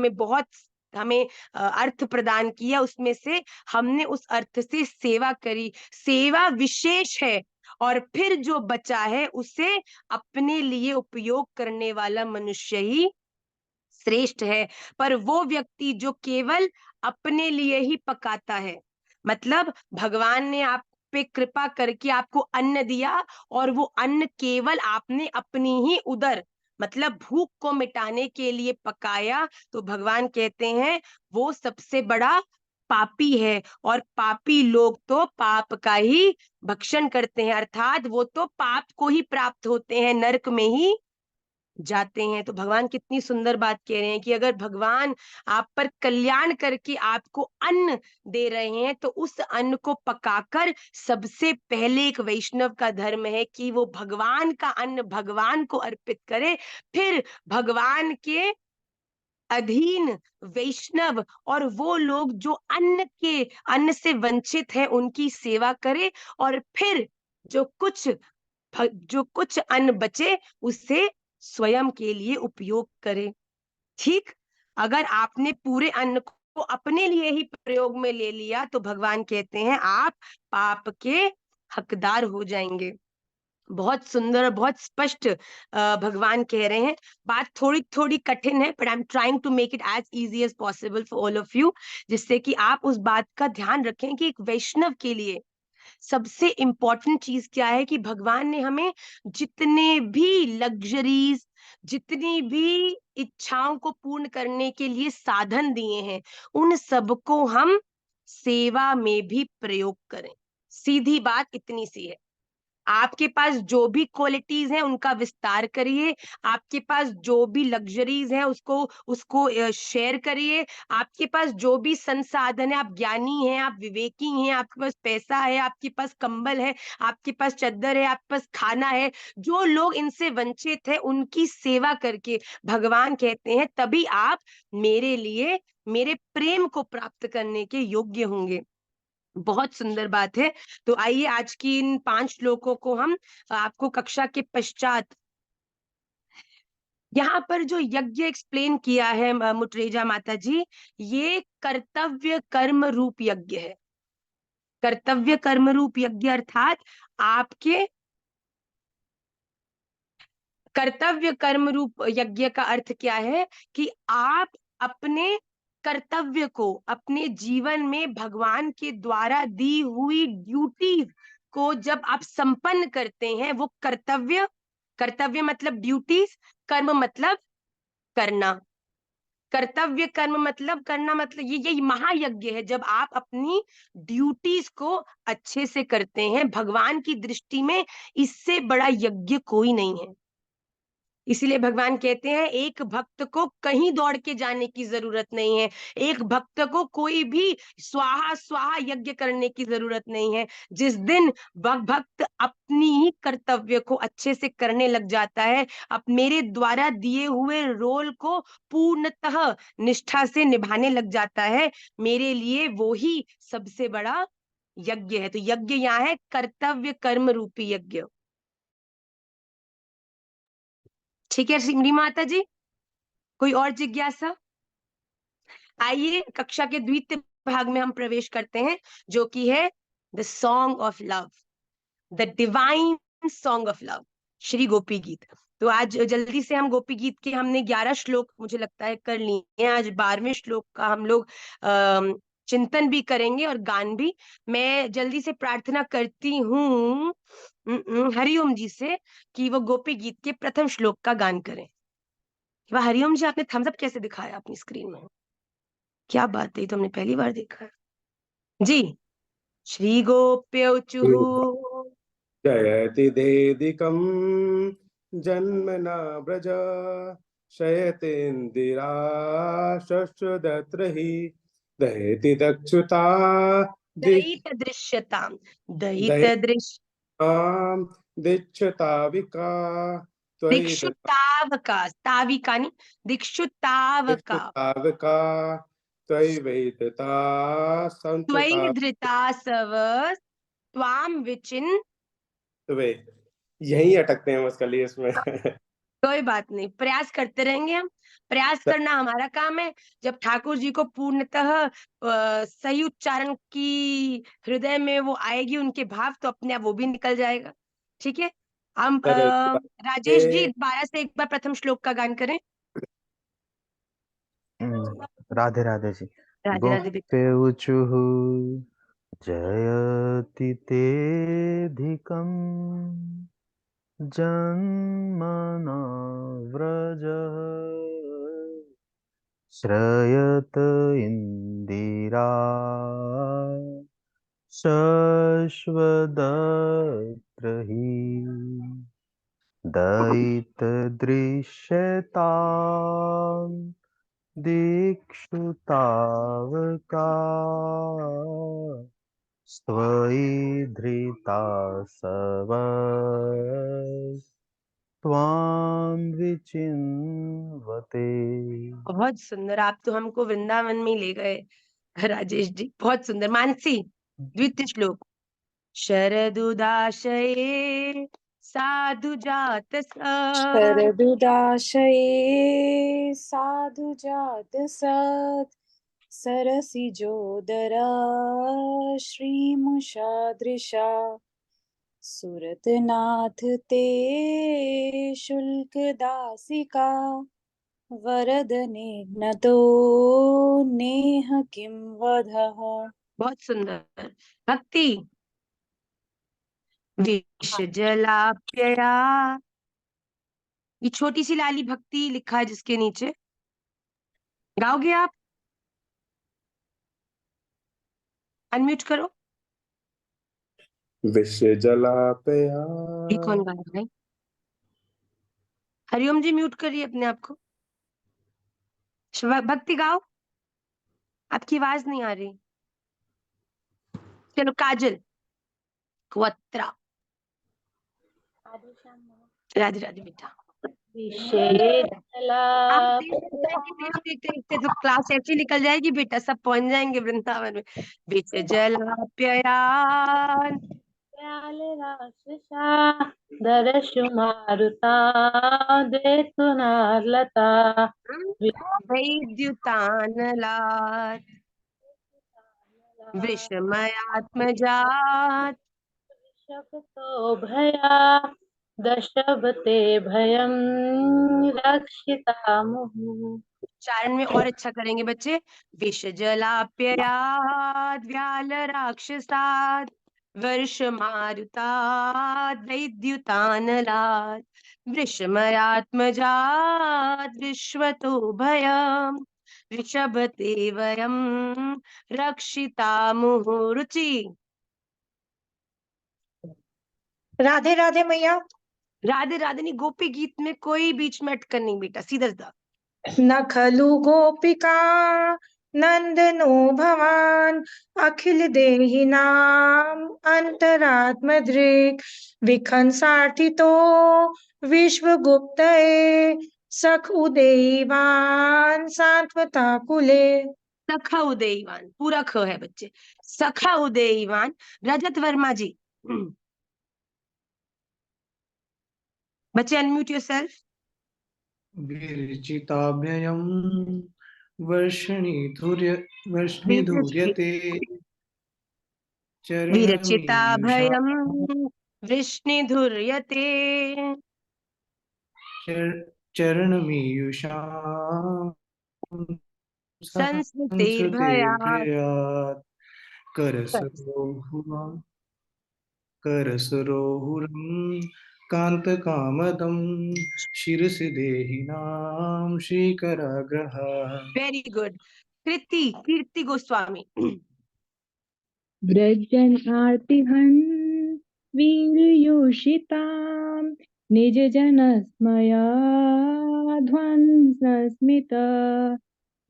हमें अर्थ प्रदान किया, उसमें से हमने उस अर्थ से सेवा करी, सेवा विशेष है, और फिर जो बचा है उसे अपने लिए उपयोग करने वाला मनुष्य ही श्रेष्ठ है। पर वो व्यक्ति जो केवल अपने लिए ही पकाता है, मतलब भगवान ने आप पे कृपा करके आपको अन्न दिया और वो अन्न केवल आपने अपनी ही उदर मतलब भूख को मिटाने के लिए पकाया, तो भगवान कहते हैं वो सबसे बड़ा पापी है। और पापी लोग तो पाप का ही भक्षण करते हैं, अर्थात वो तो पाप को ही प्राप्त होते हैं, नरक में ही जाते हैं। तो भगवान कितनी सुंदर बात कह रहे हैं कि अगर भगवान आप पर कल्याण करके आपको अन्न दे रहे हैं तो उस अन्न को पकाकर, सबसे पहले एक वैष्णव का धर्म है कि वो भगवान का अन्न भगवान को अर्पित करे, फिर भगवान के अधीन वैष्णव और वो लोग जो अन्न से वंचित है उनकी सेवा करे, और फिर जो कुछ अन्न बचे उसे स्वयं के लिए उपयोग करे। ठीक, अगर आपने पूरे अन्न को अपने लिए ही प्रयोग में ले लिया तो भगवान कहते हैं आप पाप के हकदार हो जाएंगे। बहुत सुंदर और बहुत स्पष्ट भगवान कह रहे हैं। बात थोड़ी थोड़ी कठिन है, but I am trying to make it as easy as possible for all of you, जिससे कि आप उस बात का ध्यान रखें कि एक वैष्णव के लिए सबसे इंपॉर्टेंट चीज क्या है कि भगवान ने हमें जितने भी लग्जरीज, जितनी भी इच्छाओं को पूर्ण करने के लिए साधन दिए हैं, उन सबको हम सेवा में भी प्रयोग करें। सीधी बात इतनी सी है। आपके पास जो भी क्वालिटीज हैं उनका विस्तार करिए, आपके पास जो भी लग्जरीज हैं उसको उसको शेयर करिए, आपके पास जो भी संसाधन है, आप ज्ञानी हैं, आप विवेकी हैं, आपके पास पैसा है, आपके पास कंबल है, आपके पास चद्दर है, आपके पास खाना है, जो लोग इनसे वंचित है उनकी सेवा करके भगवान कहते हैं तभी आप मेरे लिए मेरे प्रेम को प्राप्त करने के योग्य होंगे। बहुत सुंदर बात है। तो आइए आज की इन 5 श्लोकों को हम आपको कक्षा के पश्चात, यहाँ पर जो यज्ञ एक्सप्लेन किया है मुटरेजा माता जी, ये कर्तव्य कर्म रूप यज्ञ है। कर्तव्य कर्म रूप यज्ञ अर्थात आपके कर्तव्य कर्म रूप यज्ञ का अर्थ क्या है कि आप अपने कर्तव्य को अपने जीवन में भगवान के द्वारा दी हुई ड्यूटीज को जब आप संपन्न करते हैं, वो कर्तव्य मतलब ड्यूटीज, कर्म मतलब करना। कर्तव्य कर्म मतलब करना, मतलब ये यही महायज्ञ है जब आप अपनी ड्यूटीज को अच्छे से करते हैं। भगवान की दृष्टि में इससे बड़ा यज्ञ कोई नहीं है। इसीलिए भगवान कहते हैं एक भक्त को कहीं दौड़ के जाने की जरूरत नहीं है, एक भक्त को कोई भी स्वाहा स्वाहा यज्ञ करने की जरूरत नहीं है। जिस दिन भक्त अपनी ही कर्तव्य को अच्छे से करने लग जाता है, अब मेरे द्वारा दिए हुए रोल को पूर्णतः निष्ठा से निभाने लग जाता है, मेरे लिए वो ही सबसे बड़ा यज्ञ है। तो यज्ञ यहाँ है कर्तव्य कर्म रूपी यज्ञ। ठीक है सिमरी माता जी, कोई और जिज्ञासा? आइए कक्षा के द्वितीय भाग में हम प्रवेश करते हैं, जो कि है the song of love, the divine song of love, Shri Gopi Geet. तो आज जल्दी से हम गोपी गीत के हमने 11 श्लोक मुझे लगता है कर लिए हैं। आज 12वें श्लोक का हम लोग चिंतन भी करेंगे और गान भी। मैं जल्दी से प्रार्थना करती हूँ हरिओम जी से कि वो गोपी गीत के प्रथम श्लोक का गान करें। वाह हरिओम जी, आपने थम्स अप कैसे दिखाया अपनी स्क्रीन में? क्या बात है, तो हमने पहली बार देखा है जी। श्री गोप्यौचुः जयति देदिकं जन्मना व्रज शयतेन्दिरा शश्वदत्रहि दयति दक्षुता दयित दृश्यताम दीक्षताविका त्वयि दिक्षुतावका ताविकानि दिक्षुतावका त्वयि वेदिता संतता त्वयि धृता सव त्वाम विचिन। वे यहीं अटकते हैं उसका लिए इसमें। कोई बात नहीं, प्रयास करते रहेंगे हम, प्रयास करना हमारा काम है। जब ठाकुर जी को पूर्णतः सही उच्चारण की हृदय में वो आएगी उनके भाव, तो अपने आप वो भी निकल जाएगा। ठीक है। हम सर राजेश जी दोबारा से एक बार प्रथम श्लोक का गान करें। राधे राधे जी। राधे राधे बेटा। गोप्यौचुः जयति तेऽधिकम् जन्मना व्रजः श्रयत इन्दिरा शश्वदत्र हि दयितदृश्यताम् दिक्षु तावका स्वयि धृता सव त्वां विचिन्वते। बहुत सुंदर, आप तो हमको वृंदावन में ही ले गए राजेश जी, बहुत सुंदर। मानसी द्वितीय श्लोक। शरदुदाशये साधु जात शरदुदाशये साधुजातसत् सरसिजोदरा श्रीमुषादृशा सुरतनाथ ते शुल्कदासिका वरदनेघ्नतो नेह किं वधः। बहुत सुंदर। भक्ति। विष जलाप्यया, ये छोटी सी लाली भक्ति लिखा है जिसके नीचे, गाओगे आप? अनम्यूट करो। विष जलापया ये कौन गा रहा है? हरिओम जी म्यूट करिए अपने आप को। भक्ति गाओ, आपकी आवाज नहीं आ रही। चलो काजल। क्वत्रा। राधे राधे बेटा। आप देखते तो क्लास ऐसी निकल जाएगी बेटा, सब पहुंच जाएंगे वृंदावन में। विष जलाप्ययान दरशु मारुता देतुनार्लता वैद्युतानलात् वृषमयात्मजात् शब्दो भया दशबते भयं रक्षिता मुहुः। उच्चारण में और अच्छा करेंगे बच्चे। विष जलाप्ययात् व्याल राक्षसात् वर्ष मारुतात् वैद्युतानलात् वृषमयात्मजात् विश्वतो भयम् ऋषभते वयं रक्षिता मुहुरुचि। राधे राधे मैया। राधे राधे नहीं, गोपी गीत में कोई बीच में अटकन नहीं बेटा, सीधा सीधा। न खलु गोपिका नंदनो भवान अखिल देहिनाम अंतरात्मदृक् विखन साठितो विश्वगुप्त सख उदेवान सात्वता कुले। सखा उदयवान, पूरा ख है बच्चे। सखा उदयवान। रजत वर्मा जी। बच्चे अनम्यूट योरसेल्फ। विरचिताभ्ययं वर्ष्णिधूर्यते विरचिता चरणमीयुषा भयं वृष्णिधुर्यते चरणमीयुषा संस्मृतिर्भयात् संस्मृतिर्भयात् करसरोहुरं कान्तकामदं शिरसि देहिनां श्रीकराग्रह। Very good. कीर्ति गोस्वामी। व्रजन आर्तिहन् वीर्योषितां निज जन स्मया ध्वंसस्मित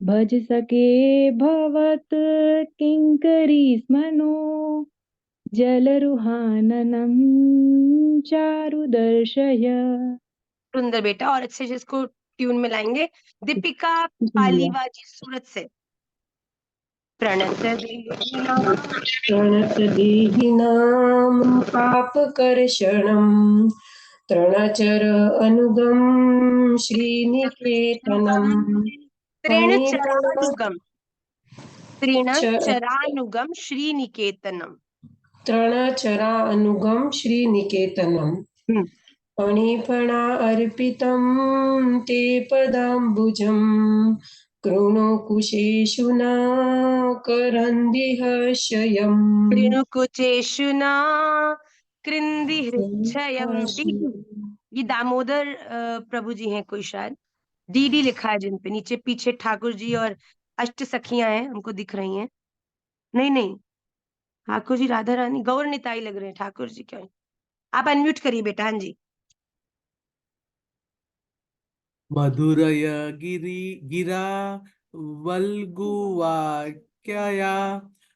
भज सके भवत किंकरी स्मनो जलरुहाननं चारु दर्शय। सुंदर बेटा, और अच्छे से इसको ट्यून में लाएंगे। दीपिका पालीवा जी सूरत से। प्रणत दीहिनां पापकर्षणं तृणचर अनुगम श्रीनिकेतनं तृणचरानुगम श्रीनिकेतनम तृणचरानुगं श्रीनिकेतनम् फणिफणा अर्पितं ते पदाम्बुजं कृणु कुशेषु न करन्दिहर्षयम् कृणुकुचेषुना कृन्दिहृच्छयम्। ये दामोदर प्रभु जी हैं कोई शायद, डीडी लिखा है जिन पे, नीचे पीछे ठाकुर जी और अष्ट सखियां हैं हमको दिख रही हैं। नहीं नहीं, ठाकुर जी राधा रानी गौर निताई लग रहे हैं, ठाकुर जी क्या है? आप अनम्यूट करिए बेटा। हाँ जी। मधुरय गिरा वल्गुवाक्यया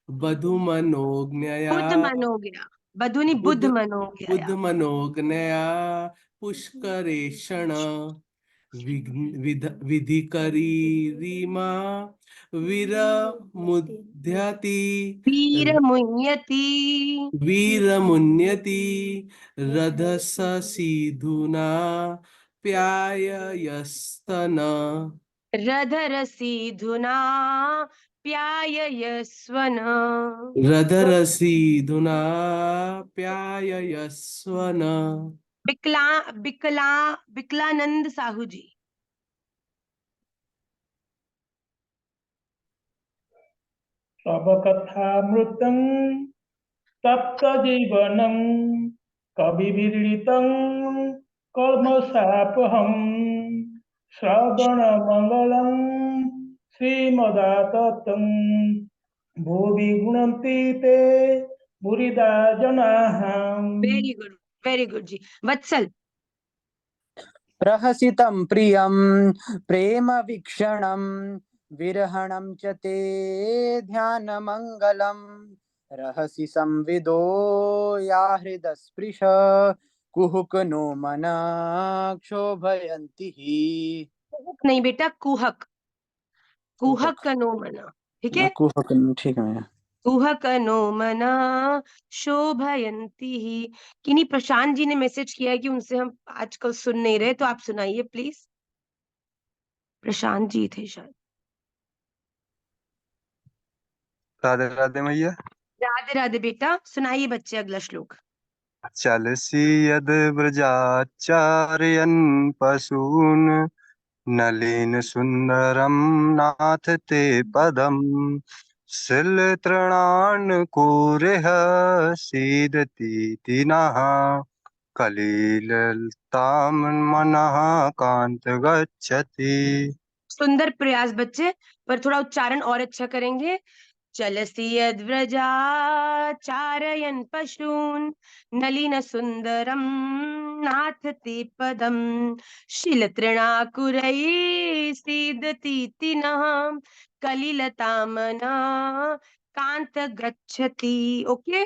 बधुमनोज्ञया बुद्ध मनो गया, बधुनी बुद्ध मनो गया। बुद्धमनोज्ञया पुष्करेषण विधिकरीरिमा वीरमुद्यति वीरमुन्यति रधससीधुना प्याययस्तन रधरसीधुना प्याययस्वन। रधरसीधुना प्याययस्वन। विकलानंद साहू जी। सबकथामृतं तप्तजीवनं कविविदितं कर्मसापहं श्रवणमङ्गलं श्रीमदाततं भुवि गुणन्ति ते बुरिदा जनाः। वेरी गुड जी। वत्सल। प्रहसितं प्रियं प्रेम वीक्षणं विरहणं च ते ध्यानमङ्गलं रहसि संविदो या हृदस्पृश कुहुक नो मना क्षोभयन्ति हि। नहीं बेटा, कुहक, कुहक का नो मना, ठीक है? कुहक, ठीक है। कुहक नो मना शोभयंती ही। किन्हीं प्रशांत जी ने मैसेज किया है कि उनसे हम आजकल सुन नहीं रहे, तो आप सुनाइए प्लीज। प्रशांत जी थे शायद। राधे राधे मैया। राधे राधे बेटा, सुनाइए बच्चे अगला श्लोक। चलसि यद व्रजाचार्यन् पशून् नलिन सुंदरम नाथ ते पदम शिलतृणानुकूर्ह सीदतीति नः कलिलतां मनः कांत गच्छति। सुंदर प्रयास बच्चे, पर थोड़ा उच्चारण और अच्छा करेंगे। चलसि यद्व्रजाचारयन् पशून् नलिन सुंदरम नाथ ते पदम शिलतृणाकुरैः सीदतीति नः कलिलतामना कांत गच्छति। ओके।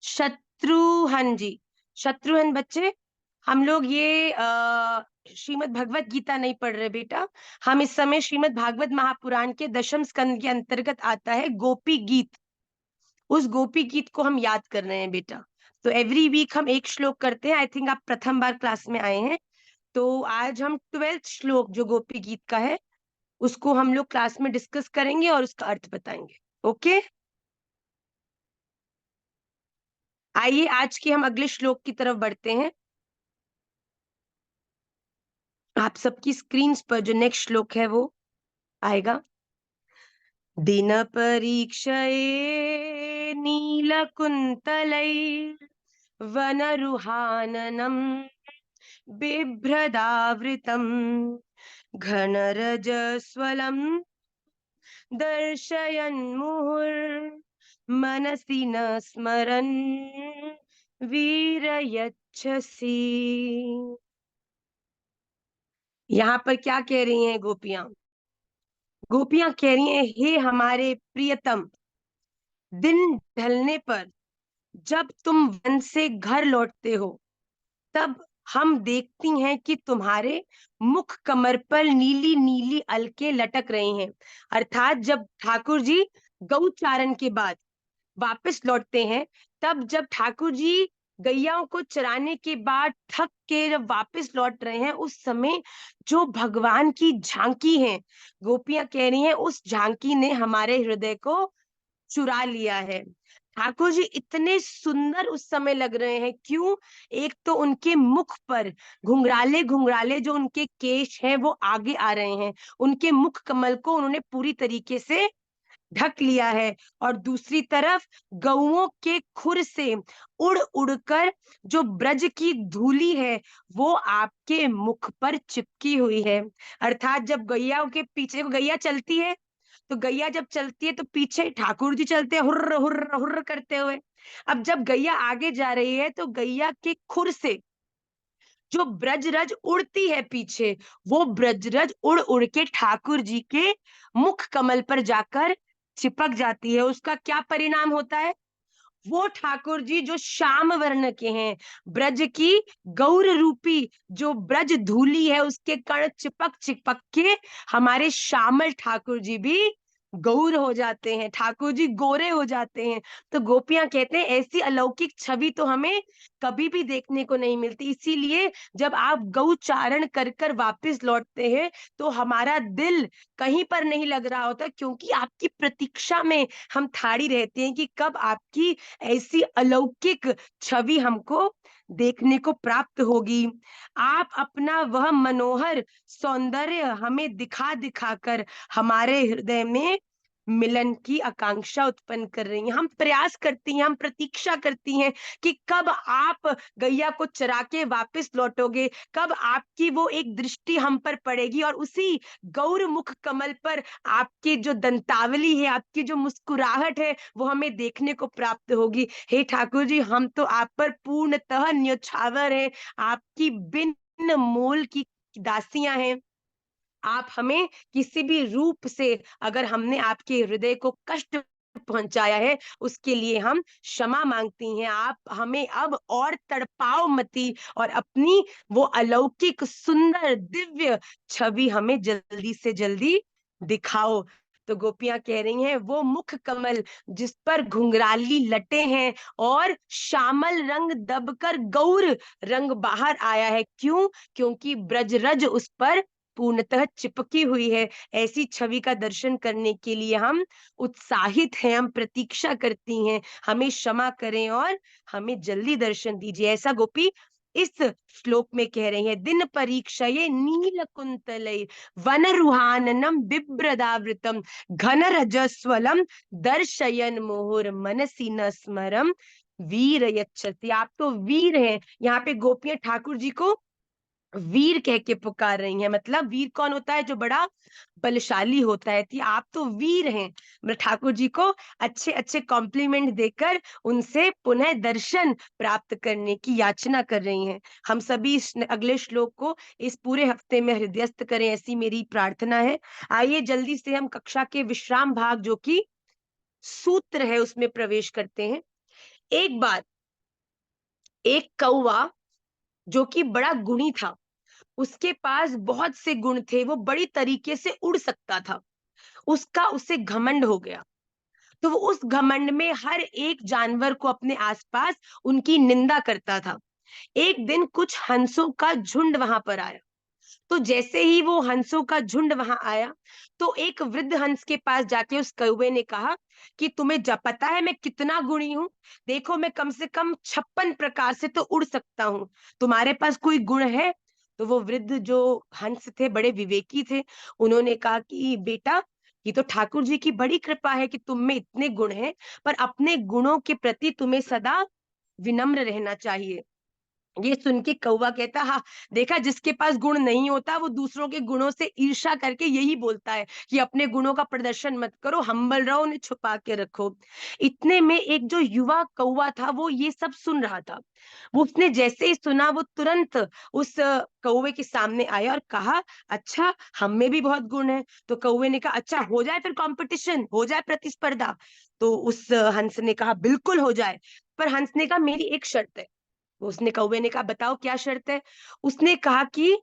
शत्रुघ्न जी, शत्रुघ्न बच्चे, हम लोग ये श्रीमद् भगवत गीता नहीं पढ़ रहे बेटा। हम इस समय श्रीमद् भागवत महापुराण के दशम स्कंद के अंतर्गत आता है गोपी गीत। उस गोपी गीत को हम याद कर रहे हैं बेटा। तो एवरी वीक हम एक श्लोक करते हैं। आई थिंक आप प्रथम बार क्लास में आए हैं, तो आज हम 12th श्लोक जो गोपी गीत का है उसको हम लोग क्लास में डिस्कस करेंगे और उसका अर्थ बताएंगे। ओके, आइए आज के हम अगले श्लोक की तरफ बढ़ते हैं। आप सबकी स्क्रीन पर जो नेक्स्ट श्लोक है वो आएगा। दिन परीक्षये नीलकुन्तलैर्वनरुहाननं बिभ्रदावृतं घनरजस्वलं दर्शयन्मुहुर्मनसि न स्मरन् वीरयच्छसि। यहाँ पर क्या कह रही हैं गोपियां? गोपियां कह रही हैं, हे हमारे प्रियतम, दिन ढलने पर जब तुम वन से घर लौटते हो तब हम देखती हैं कि तुम्हारे मुख कमर पर नीली नीली अलके लटक रही हैं। अर्थात जब ठाकुर जी गौचारण के बाद वापस लौटते हैं, तब जब ठाकुर जी गैयाओं को चराने के बाद थक के जब वापस लौट रहे हैं, उस समय जो भगवान की झांकी है, गोपियां कह रही हैं, उस झांकी ने हमारे हृदय को चुरा लिया है। ठाकुर जी इतने सुंदर उस समय लग रहे हैं, क्यों? एक तो उनके मुख पर घुंघराले घुंघराले जो उनके केश हैं वो आगे आ रहे हैं, उनके मुख कमल को उन्होंने पूरी तरीके से ढक लिया है, और दूसरी तरफ गौओं के खुर से उड़ उड़कर जो ब्रज की धूली है वो आपके मुख पर चिपकी हुई है। अर्थात जब गैया के पीछे को गैया चलती है, तो गैया जब चलती है तो पीछे ठाकुर जी चलते हैं हुर्र हुर्र हुर्र करते हुए। अब जब गैया आगे जा रही है तो गैया के खुर से जो ब्रजरज उड़ती है पीछे, वो ब्रजरज उड़ उड़ के ठाकुर जी के मुख कमल पर जाकर चिपक जाती है। उसका क्या परिणाम होता है? वो ठाकुर जी जो श्याम वर्ण के हैं, ब्रज की गौर रूपी जो ब्रज धूली है उसके कण चिपक चिपक के हमारे श्यामल ठाकुर जी भी गौर हो जाते हैं, ठाकुर जी गोरे हो जाते हैं। तो गोपियां कहते हैं ऐसी अलौकिक छवि तो हमें कभी भी देखने को नहीं मिलती। इसीलिए जब आप गौचारण कर कर वापस लौटते हैं तो हमारा दिल कहीं पर नहीं लग रहा होता, क्योंकि आपकी प्रतीक्षा में हम ठाड़ी रहते हैं कि कब आपकी ऐसी अलौकिक छवि हमको देखने को प्राप्त होगी। आप अपना वह मनोहर सौंदर्य हमें दिखा दिखा कर हमारे हृदय में मिलन की आकांक्षा उत्पन्न कर रही हैं। हम प्रयास करती हैं, हम प्रतीक्षा करती हैं कि कब आप गैया को चरा के वापस लौटोगे, कब आपकी वो एक दृष्टि हम पर पड़ेगी और उसी गौर मुख कमल पर आपकी जो दंतावली है, आपकी जो मुस्कुराहट है, वो हमें देखने को प्राप्त होगी। हे ठाकुर जी, हम तो आप पर पूर्णतः न्योछावर हैं, आपकी बिन मोल की दासियां हैं। आप हमें किसी भी रूप से अगर हमने आपके हृदय को कष्ट पहुंचाया है, उसके लिए हम क्षमा मांगती हैं। आप हमें अब और तड़पाओ मती और अपनी वो अलौकिक सुंदर दिव्य छवि हमें जल्दी से जल्दी दिखाओ। तो गोपियां कह रही हैं वो मुख कमल जिस पर घुंघराली लटे हैं और श्यामल रंग दबकर गौर रंग बाहर आया है, क्यों? क्योंकि ब्रजरज उस पर पूर्णतः चिपकी हुई है। ऐसी छवि का दर्शन करने के लिए हम उत्साहित हैं, हम प्रतीक्षा करती हैं। हमें क्षमा करें और हमें जल्दी दर्शन दीजिए। ऐसा गोपी इस श्लोक में कह रही है। दिन परीक्षये नील कुंतलय वन रुहाननम बिभ्रदावृतम घन रजस्वलम दर्शयन मोहुर मनसी न स्मरम वीर यच्छति। आप तो वीर हैं। यहाँ पे गोपियां ठाकुर जी को वीर कह के पुकार रही हैं। मतलब वीर कौन होता है? जो बड़ा बलशाली होता है। कि आप तो वीर हैं। मतलब ठाकुर जी को अच्छे अच्छे कॉम्प्लीमेंट देकर उनसे पुनः दर्शन प्राप्त करने की याचना कर रही हैं। हम सभी इस अगले श्लोक को इस पूरे हफ्ते में हृदयस्थ करें, ऐसी मेरी प्रार्थना है। आइए जल्दी से हम कक्षा के विश्राम भाग जो कि सूत्र है उसमें प्रवेश करते हैं। एक बार एक कौवा जो कि बड़ा गुणी था, उसके पास बहुत से गुण थे, वो बड़ी तरीके से उड़ सकता था। उसे घमंड हो गया, तो वो उस घमंड में हर एक जानवर को अपने आसपास उनकी निंदा करता था। एक दिन कुछ हंसों का झुंड वहां पर आया। तो जैसे ही वो हंसों का झुंड वहां आया, तो एक वृद्ध हंस के पास जाके उस कौवे ने कहा कि तुम्हें पता है मैं कितना गुणी हूँ? देखो मैं कम से कम 56 प्रकार से तो उड़ सकता हूँ। तुम्हारे पास कोई गुण है? तो वो वृद्ध जो हंस थे बड़े विवेकी थे, उन्होंने कहा कि बेटा, ये तो ठाकुर जी की बड़ी कृपा है कि तुम में इतने गुण हैं, पर अपने गुणों के प्रति तुम्हें सदा विनम्र रहना चाहिए। ये सुन के कौवा कहता, हाँ देखा, जिसके पास गुण नहीं होता वो दूसरों के गुणों से ईर्ष्या करके यही बोलता है कि अपने गुणों का प्रदर्शन मत करो, हम्बल रहो, उन्हें छुपा के रखो। इतने में एक जो युवा कौवा था वो ये सब सुन रहा था। वो उसने जैसे ही सुना वो तुरंत उस कौवे के सामने आया और कहा, अच्छा हम में भी बहुत गुण है। तो कौवे ने कहा, अच्छा हो जाए फिर कंपटीशन, हो जाए प्रतिस्पर्धा। तो उस हंस ने कहा, बिल्कुल हो जाए, पर हंस ने कहा मेरी एक शर्त है। उसने कौवे ने कहा, बताओ क्या शर्त है? उसने कहा कि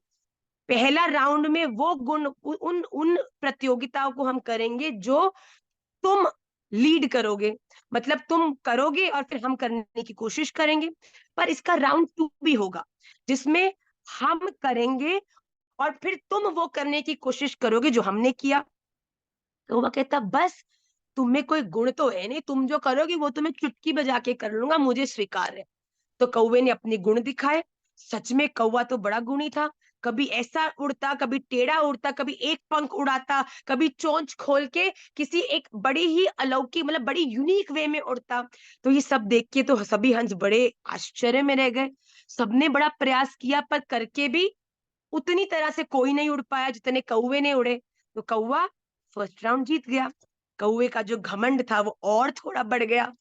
पहला राउंड में वो गुण उन उन प्रतियोगिताओं को हम करेंगे जो तुम लीड करोगे, मतलब तुम करोगे और फिर हम करने की कोशिश करेंगे। पर इसका राउंड 2 भी होगा जिसमें हम करेंगे और फिर तुम वो करने की कोशिश करोगे जो हमने किया। तो वह कहता, बस तुम में कोई गुण तो है नहीं, तुम जो करोगी वो तो मैं चुटकी बजा के कर लूंगा, मुझे स्वीकार है। तो कौवे ने अपने गुण दिखाए। सच में कौवा तो बड़ा गुणी था, कभी ऐसा उड़ता, कभी टेढ़ा उड़ता, कभी एक पंख उड़ाता, कभी चोंच खोल के किसी एक बड़ी ही अलौकिक मतलब बड़ी यूनिक वे में उड़ता। तो ये सब देख के तो सभी हंस बड़े आश्चर्य में रह गए। सबने बड़ा प्रयास किया पर करके भी उतनी तरह से कोई नहीं उड़ पाया जितने कौवे ने उड़े। तो कौवा फर्स्ट राउंड जीत गया। कौवे का जो घमंड था वो और थोड़ा बढ़ गया।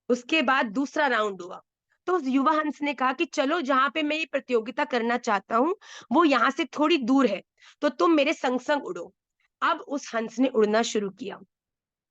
उसके बाद दूसरा राउंड हुआ, तो उस युवा हंस ने कहा कि चलो जहां पे मैं ये प्रतियोगिता करना चाहता हूँ वो यहाँ से थोड़ी दूर है, तो तुम मेरे संग संग उड़ो। अब उस हंस ने उड़ना शुरू किया।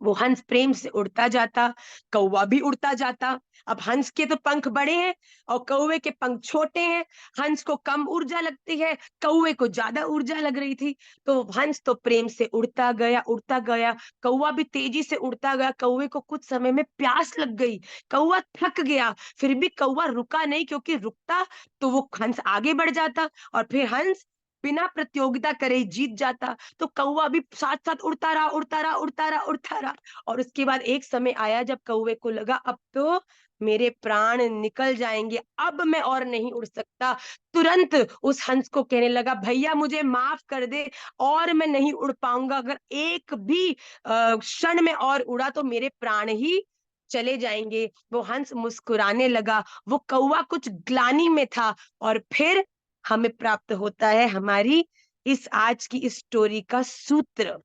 वो हंस प्रेम से उड़ता जाता, कौवा भी उड़ता जाता। अब हंस के तो पंख बड़े हैं और कौवे के पंख छोटे हैं। हंस को कम ऊर्जा लगती है, कौवे को ज्यादा ऊर्जा लग रही थी। तो हंस तो प्रेम से उड़ता गया, उड़ता गया। कौवा भी तेजी से उड़ता गया। कौवे को कुछ समय में प्यास लग गई, कौवा थक गया, फिर भी कौवा रुका नहीं, क्योंकि रुकता तो वो हंस आगे बढ़ जाता और फिर हंस बिना प्रतियोगिता करे ही जीत जाता। तो कौवा भी साथ साथ उड़ता रहा, उड़ता रहा, उड़ता रहा, उड़ता रहा। और उसके बाद एक समय आया जब कौवे को लगा अब तो मेरे प्राण निकल जाएंगे, अब मैं और नहीं उड़ सकता। तुरंत उस हंस को कहने लगा, भैया मुझे माफ कर दे, और मैं नहीं उड़ पाऊंगा। अगर एक भी क्षण में और उड़ा तो मेरे प्राण ही चले जाएंगे। वो हंस मुस्कुराने लगा। वो कौवा कुछ ग्लानि में था। और फिर हमें प्राप्त होता है हमारी इस आज की इस स्टोरी का सूत्र।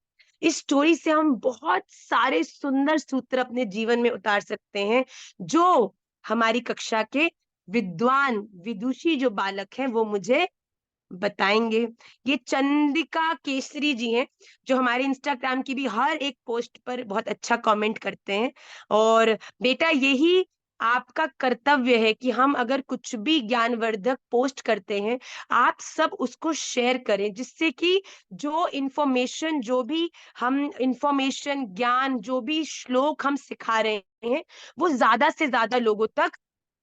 इस स्टोरी से हम बहुत सारे सुंदर सूत्र अपने जीवन में उतार सकते हैं, जो हमारी कक्षा के विद्वान विदुषी जो बालक हैं वो मुझे बताएंगे। ये चंदिका केसरी जी हैं, जो हमारे इंस्टाग्राम की भी हर एक पोस्ट पर बहुत अच्छा कमेंट करते हैं। और बेटा यही आपका कर्तव्य है कि हम अगर कुछ भी ज्ञानवर्धक पोस्ट करते हैं आप सब उसको शेयर करें, जिससे कि जो इंफॉर्मेशन, जो भी हम इंफॉर्मेशन, ज्ञान, जो भी श्लोक हम सिखा रहे हैं वो ज्यादा से ज्यादा लोगों तक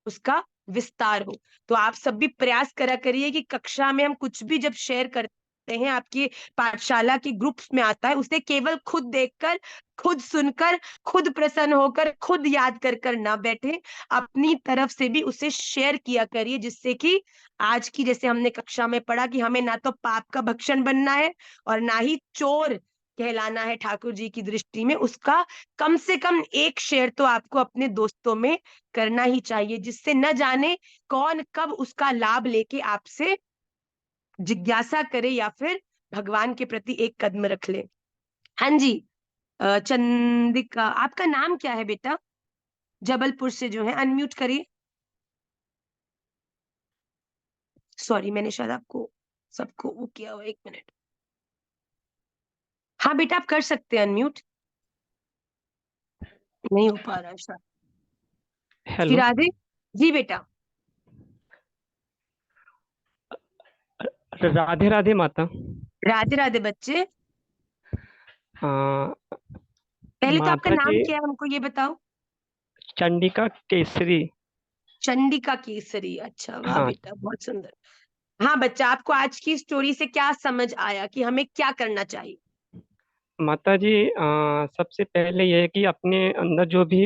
उसका विस्तार हो। तो आप सब भी प्रयास करा करिए कि कक्षा में हम कुछ भी जब शेयर करते हैं, आपकी पाठशाला के ग्रुप्स में आता है, उसे केवल खुद देखकर, खुद सुनकर, खुद प्रसन्न होकर, खुद याद कर कर ना बैठे, अपनी तरफ से भी उसे शेयर किया करिए, जिससे कि आज की जैसे हमने कक्षा में पढ़ा कि हमें ना तो पाप का भक्षण बनना है और ना ही चोर कहलाना है ठाकुर जी की दृष्टि में। उसका कम से कम एक शेयर तो आपको अपने दोस्तों में करना ही चाहिए, जिससे न जाने कौन कब उसका लाभ लेके आपसे जिज्ञासा करे या फिर भगवान के प्रति एक कदम रख ले। हाँ जी, चंदिका, आपका नाम क्या है बेटा? जबलपुर से जो है, अनम्यूट करिए। सॉरी, मैंने शायद आपको सबको वो किया हुआ, 1 मिनट। हाँ बेटा, आप कर सकते हैं अनम्यूट। नहीं हो पा रहा है शायद। हेलो, राधे जी बेटा। राधे राधे माता। राधे राधे बच्चे। पहले तो आपका माता नाम जी, क्या है हमको ये बताओ। चंडिका केसरी। चंडिका केसरी, अच्छा, वाह हाँ बेटा, बहुत सुंदर। हाँ बच्चा, आपको आज की स्टोरी से क्या समझ आया कि हमें क्या करना चाहिए? माता जी, सबसे पहले ये है कि अपने अंदर जो भी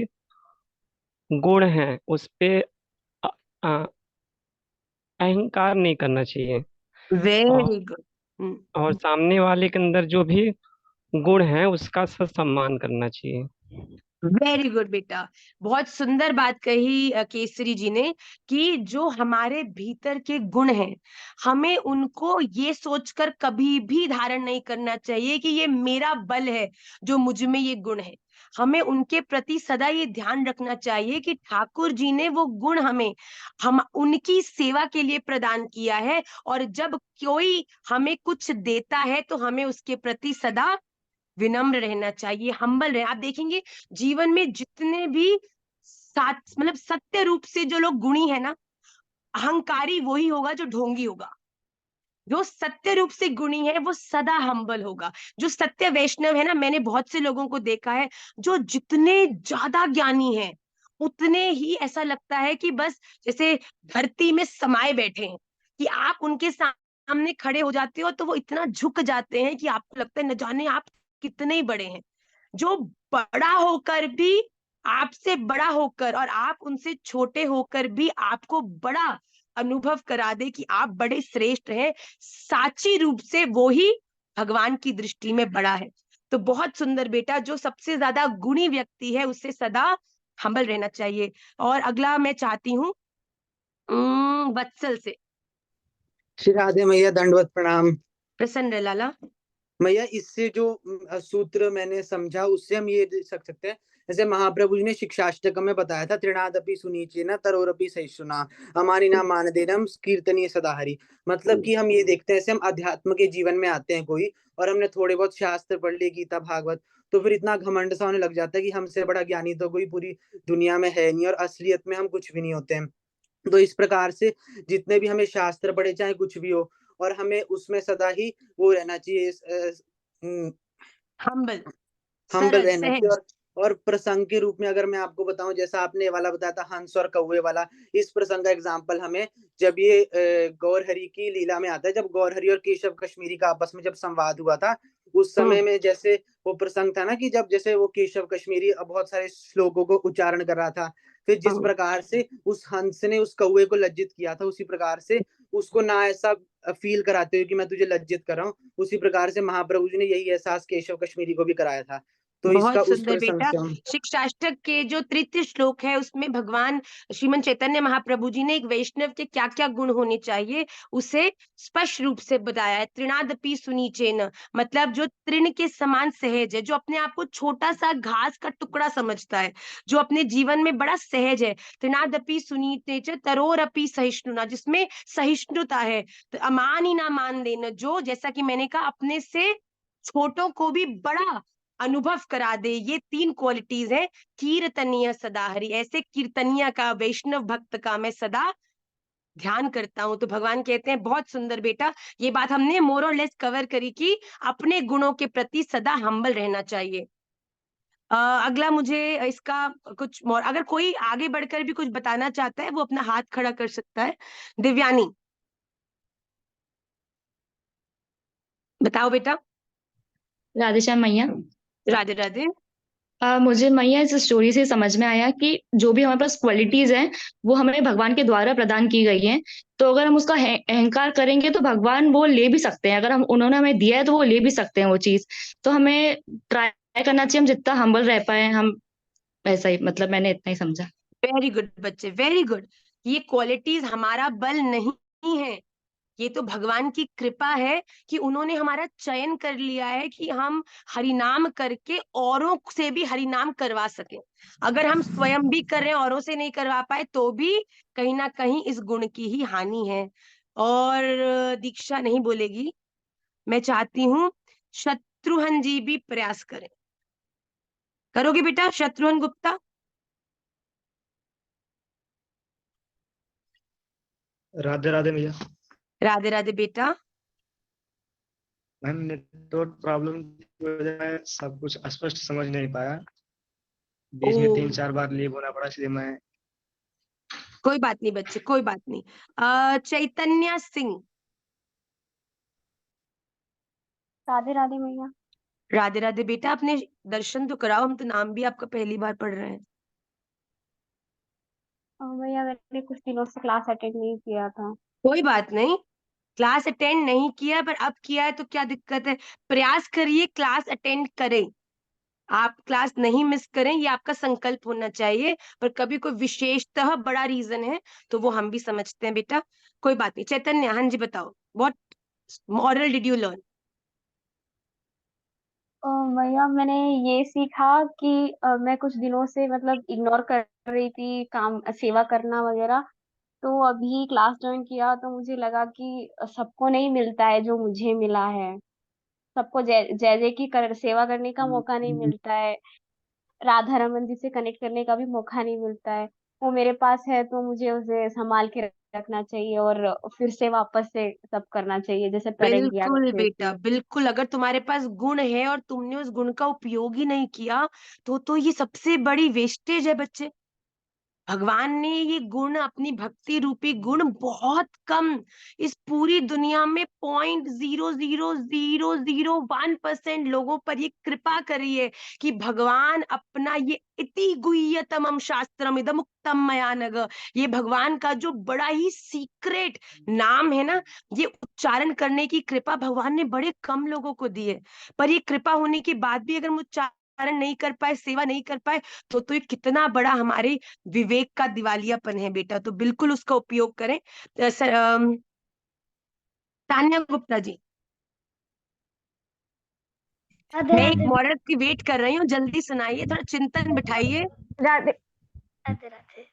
गुण हैं उस पे अ- अ- अहंकार नहीं करना चाहिए। और वेरी गुड। सामने वाले के अंदर जो भी गुण है उसका सम्मान करना चाहिए। वेरी गुड बेटा, बहुत सुंदर बात कही केसरी जी ने, कि जो हमारे भीतर के गुण हैं हमें उनको ये सोचकर कभी भी धारण नहीं करना चाहिए कि ये मेरा बल है जो मुझ में ये गुण है। हमें उनके प्रति सदा ये ध्यान रखना चाहिए कि ठाकुर जी ने वो गुण हमें हम उनकी सेवा के लिए प्रदान किया है, और जब कोई हमें कुछ देता है तो हमें उसके प्रति सदा विनम्र रहना चाहिए, हम्बल रहे। आप देखेंगे जीवन में जितने भी सात मतलब सत्य रूप से जो लोग गुणी है ना, अहंकारी वही होगा जो ढोंगी होगा। जो सत्य रूप से गुणी है वो सदा हम्बल होगा। जो सत्य वैष्णव है ना, मैंने बहुत से लोगों को देखा है जो जितने ज्यादा ज्ञानी हैं उतने ही ऐसा लगता है कि बस जैसे धरती में समाये बैठे हैं, कि आप उनके सामने खड़े हो जाते हो तो वो इतना झुक जाते हैं कि आपको लगता है न जाने आप कितने ही बड़े हैं। जो बड़ा होकर भी, आपसे बड़ा होकर और आप उनसे छोटे होकर भी आपको बड़ा अनुभव करा दे कि आप बड़े श्रेष्ठ हैं, साची रूप से वो ही भगवान की दृष्टि में बड़ा है। तो बहुत सुंदर बेटा, जो सबसे ज्यादा गुणी व्यक्ति है उससे सदा हम्बल रहना चाहिए। और अगला मैं चाहती हूँ वत्सल से। श्री राधे मैया, दंडवत प्रणाम। प्रसन्न लाला। मैया, इससे जो सूत्र मैंने समझा उससे हम ये देख सकते हैं, जैसे महाप्रभु जी ने शिक्षाष्टकम में बताया था, त्रिणादपि सुनीचेन तरोरपि सहिष्णुना अमानिना मानदेनम कीर्तनीय सदाहरि। मतलब कि हम ये देखते हैं, जैसे हम अध्यात्म के जीवन में आते हैं कोई, और हमने थोड़े बहुत शास्त्र पढ़ लिए, गीता भागवत, तो फिर इतना घमंड सा होने लग जाता है कि हमसे बड़ा ज्ञानी तो कोई पूरी दुनिया में है नहीं, और असलियत में हम कुछ भी नहीं होते हैं। तो इस प्रकार से जितने भी हमें शास्त्र पढ़े, चाहे कुछ भी हो, और हमें उसमें सदा ही वो रहना चाहिए, हम्बल रहना चाहिए। और प्रसंग के रूप में अगर मैं आपको बताऊं, जैसा आपने वाला बताया था हंस और कौवे वाला, इस प्रसंग का एग्जाम्पल हमें जब ये गौरहरि की लीला में आता है, जब गौरहरि और केशव कश्मीरी का आपस में जब संवाद हुआ था, उस समय में जैसे वो प्रसंग था ना, कि जब जैसे वो केशव कश्मीरी बहुत सारे श्लोकों को उच्चारण कर रहा था, फिर जिस प्रकार से उस हंस ने उस कौवे को लज्जित किया था, उसी प्रकार से उसको ना ऐसा फील कराते हुए कि मैं तुझे लज्जित कर रहा हूँ, उसी प्रकार से महाप्रभु जी ने यही एहसास केशव कश्मीरी को भी कराया था। तो इसका बहुत उस सुंदर प्रसंग बेटा। से हम शिक्षाष्टक के जो तृतीय श्लोक है उसमें भगवान श्रीमन चैतन्य महाप्रभु जी ने एक वैष्णव के क्या क्या गुण होने चाहिए उसे स्पष्ट रूप से बताया है। त्रिणादपि सुनीचेन, मतलब जो तृण के समान सहज है, जो अपने आप को छोटा सा घास का टुकड़ा समझता है, जो अपने जीवन में बड़ा सहज है। त्रिणादपि सुनीचेच तरोरपि सहिष्णुना, जिसमें सहिष्णुता है। तो अमान ही ना मान देना, जो जैसा कि मैंने कहा अपने से छोटों को भी बड़ा अनुभव करा दे। ये 3 क्वालिटीज हैं। कीर्तनीय सदाहरि, ऐसे कीर्तनिया का, वैष्णव भक्त का मैं सदा ध्यान करता हूं। तो भगवान कहते हैं बहुत सुंदर बेटा, ये बात हमने मोर और लेस कवर करी कि अपने गुणों के प्रति सदा हम्बल रहना चाहिए। अगला मुझे इसका कुछ और, अगर कोई आगे बढ़कर भी कुछ बताना चाहता है वो अपना हाथ खड़ा कर सकता है। दिव्यानी, बताओ बेटा। राधे श्याम मैया। राधे राधे। मुझे मैया इस स्टोरी से समझ में आया कि जो भी हमारे पास क्वालिटीज हैं वो हमें भगवान के द्वारा प्रदान की गई हैं। तो अगर हम उसका अहंकार करेंगे तो भगवान वो ले भी सकते हैं, अगर हम उन्होंने हमें दिया है तो वो ले भी सकते हैं वो चीज। तो हमें ट्राई करना चाहिए हम जितना हम्बल रह पाए हम, ऐसा ही, मतलब मैंने इतना ही समझा। वेरी गुड बच्चे, वेरी गुड। ये क्वालिटीज हमारा बल नहीं है, ये तो भगवान की कृपा है कि उन्होंने हमारा चयन कर लिया है कि हम हरिनाम करके औरों से भी हरिनाम करवा सके। अगर हम स्वयं भी कर रहे हैं औरों से नहीं करवा पाए तो भी कहीं ना कहीं इस गुण की ही हानि है। और दीक्षा नहीं बोलेगी, मैं चाहती हूँ शत्रुघ्न जी भी प्रयास करें। करोगे बेटा शत्रुघ्न गुप्ता? राधे राधे भैया। राधे राधे बेटा। मैम, नेटवर्क प्रॉब्लम की वजह से सब कुछ स्पष्ट समझ नहीं पाया, बीच में 3-4 बार लीव होना पड़ा, इसलिए मैं। कोई बात नहीं बच्चे, कोई बात नहीं। चैतन्य सिंह। राधे राधे मैया। राधे राधे बेटा, अपने दर्शन तो कराओ, हम तो नाम भी आपका पहली बार पढ़ रहे हैं। भैया मैंने कुछ दिनों से क्लास अटेंड नहीं किया था। कोई बात नहीं, क्लास अटेंड नहीं किया पर अब किया है तो क्या दिक्कत है। प्रयास करिए क्लास अटेंड करें, आप क्लास नहीं मिस करें, ये आपका संकल्प होना चाहिए। पर कभी कोई विशेषतः बड़ा रीजन है तो वो हम भी समझते हैं बेटा, कोई बात नहीं। चैतन्य, हाँ जी बताओ, what moral did you learn? भैया मैंने ये सीखा कि मैं कुछ दिनों से मतलब इग्नोर कर रही थी काम, सेवा करना वगैरह। तो अभी क्लास ज्वाइन किया तो मुझे लगा कि सबको नहीं मिलता है जो मुझे मिला है। सबको जय जय जय की सेवा करने का मौका नहीं मिलता है, राधा रमन जी से कनेक्ट करने का भी मौका नहीं मिलता है। वो मेरे पास है तो मुझे उसे संभाल के रखना चाहिए और फिर से वापस से सब करना चाहिए जैसे पहले किया बिल्कुल करते बेटा, थे। बिल्कुल। अगर तुम्हारे पास गुण है और तुमने उस गुण का उपयोग ही नहीं किया तो ये सबसे बड़ी वेस्टेज है बच्चे। भगवान ने ये गुण, अपनी भक्ति रूपी गुण, बहुत कम, इस पूरी दुनिया में 0.00001% लोगों पर ये कृपा करी है कि भगवान अपना ये इति गुह्यतमम शास्त्रम इदम उक्तम मया नघ, ये भगवान का जो बड़ा ही सीक्रेट नाम है ना, ये उच्चारण करने की कृपा भगवान ने बड़े कम लोगों को दी है। पर ये कृपा होने के बाद भी अगर हम उच्चारण नहीं कर पाए, सेवा नहीं कर पाए, तो ये कितना बड़ा हमारे विवेक का दिवालियापन है बेटा। तो बिल्कुल उसका उपयोग करें। तान्या गुप्ता जी, मैं एक मॉडल की वेट कर रही हूँ, जल्दी सुनाइए, थोड़ा चिंतन बिठाइए। राधे राधे राधे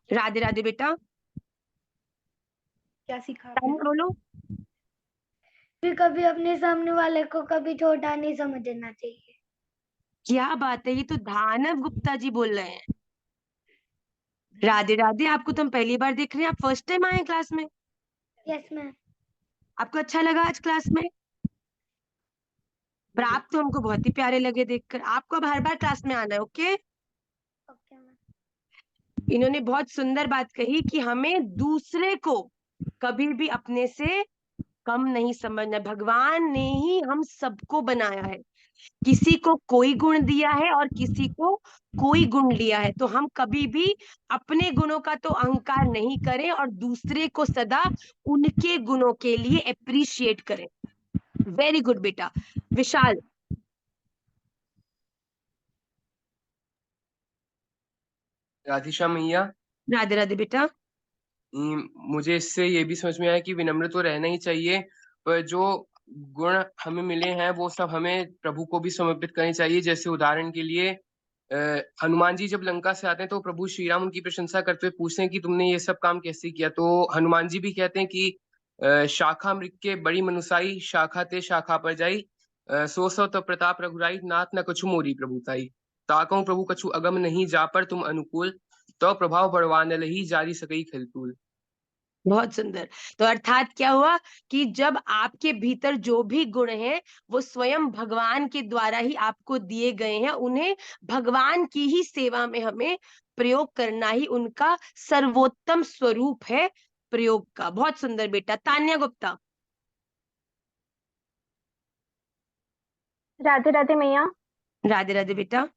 राधे राधे बेटा। क्या सीखा तान्या बोलो। फिर कभी अपने सामने वाले को कभी छोटा नहीं समझना चाहिए। क्या बात है, ये तो दानव गुप्ता जी बोल रहे हैं। राधे राधे, आपको तो हम पहली बार देख रहे हैं, आप फर्स्ट टाइम आए क्लास में? Yes ma'am. आपको अच्छा लगा आज क्लास में? पर आप तो हमको बहुत ही प्यारे लगे देखकर। आपको अब हर बार क्लास में आना है, ओके? Okay ma'am. इन्होंने बहुत सुंदर बात कही कि हमें दूसरे को कभी भी अपने से कम नहीं समझना। भगवान ने ही हम सबको बनाया है, किसी को कोई गुण दिया है और किसी को कोई गुण लिया है। तो हम कभी भी अपने गुणों का तो अहंकार नहीं करें और दूसरे को सदा उनके गुणों के लिए अप्रिशिएट करें। वेरी गुड बेटा। विशाल। राधिशा मैया, राधे राधे बेटा। मुझे इससे ये भी समझ में आया कि विनम्र तो रहना ही चाहिए, पर जो गुण हमें मिले हैं वो सब हमें प्रभु को भी समर्पित करने चाहिए। जैसे उदाहरण के लिए हनुमान जी जब लंका से आते हैं तो प्रभु श्री राम उनकी प्रशंसा करते हुए पूछते हैं कि तुमने ये सब काम कैसे किया, तो हनुमान जी भी कहते हैं कि शाखा मृग के बड़ी मनुसाई, शाखा ते शाखा पर जाई, सो सो तो प्रताप रघुराई, नाथ न कछु मोरी प्रभुताई, ताकहु प्रभु कछु अगम नहीं, जा पर तुम अनुकूल, तो प्रभाव बढ़वान लही, जारी सकई खलतूल। बहुत सुंदर। तो अर्थात क्या हुआ कि जब आपके भीतर जो भी गुण हैं वो स्वयं भगवान के द्वारा ही आपको दिए गए हैं, उन्हें भगवान की ही सेवा में हमें प्रयोग करना ही उनका सर्वोत्तम स्वरूप है प्रयोग का। बहुत सुंदर बेटा। तान्या गुप्ता। राधे राधे मैया। राधे राधे बेटा।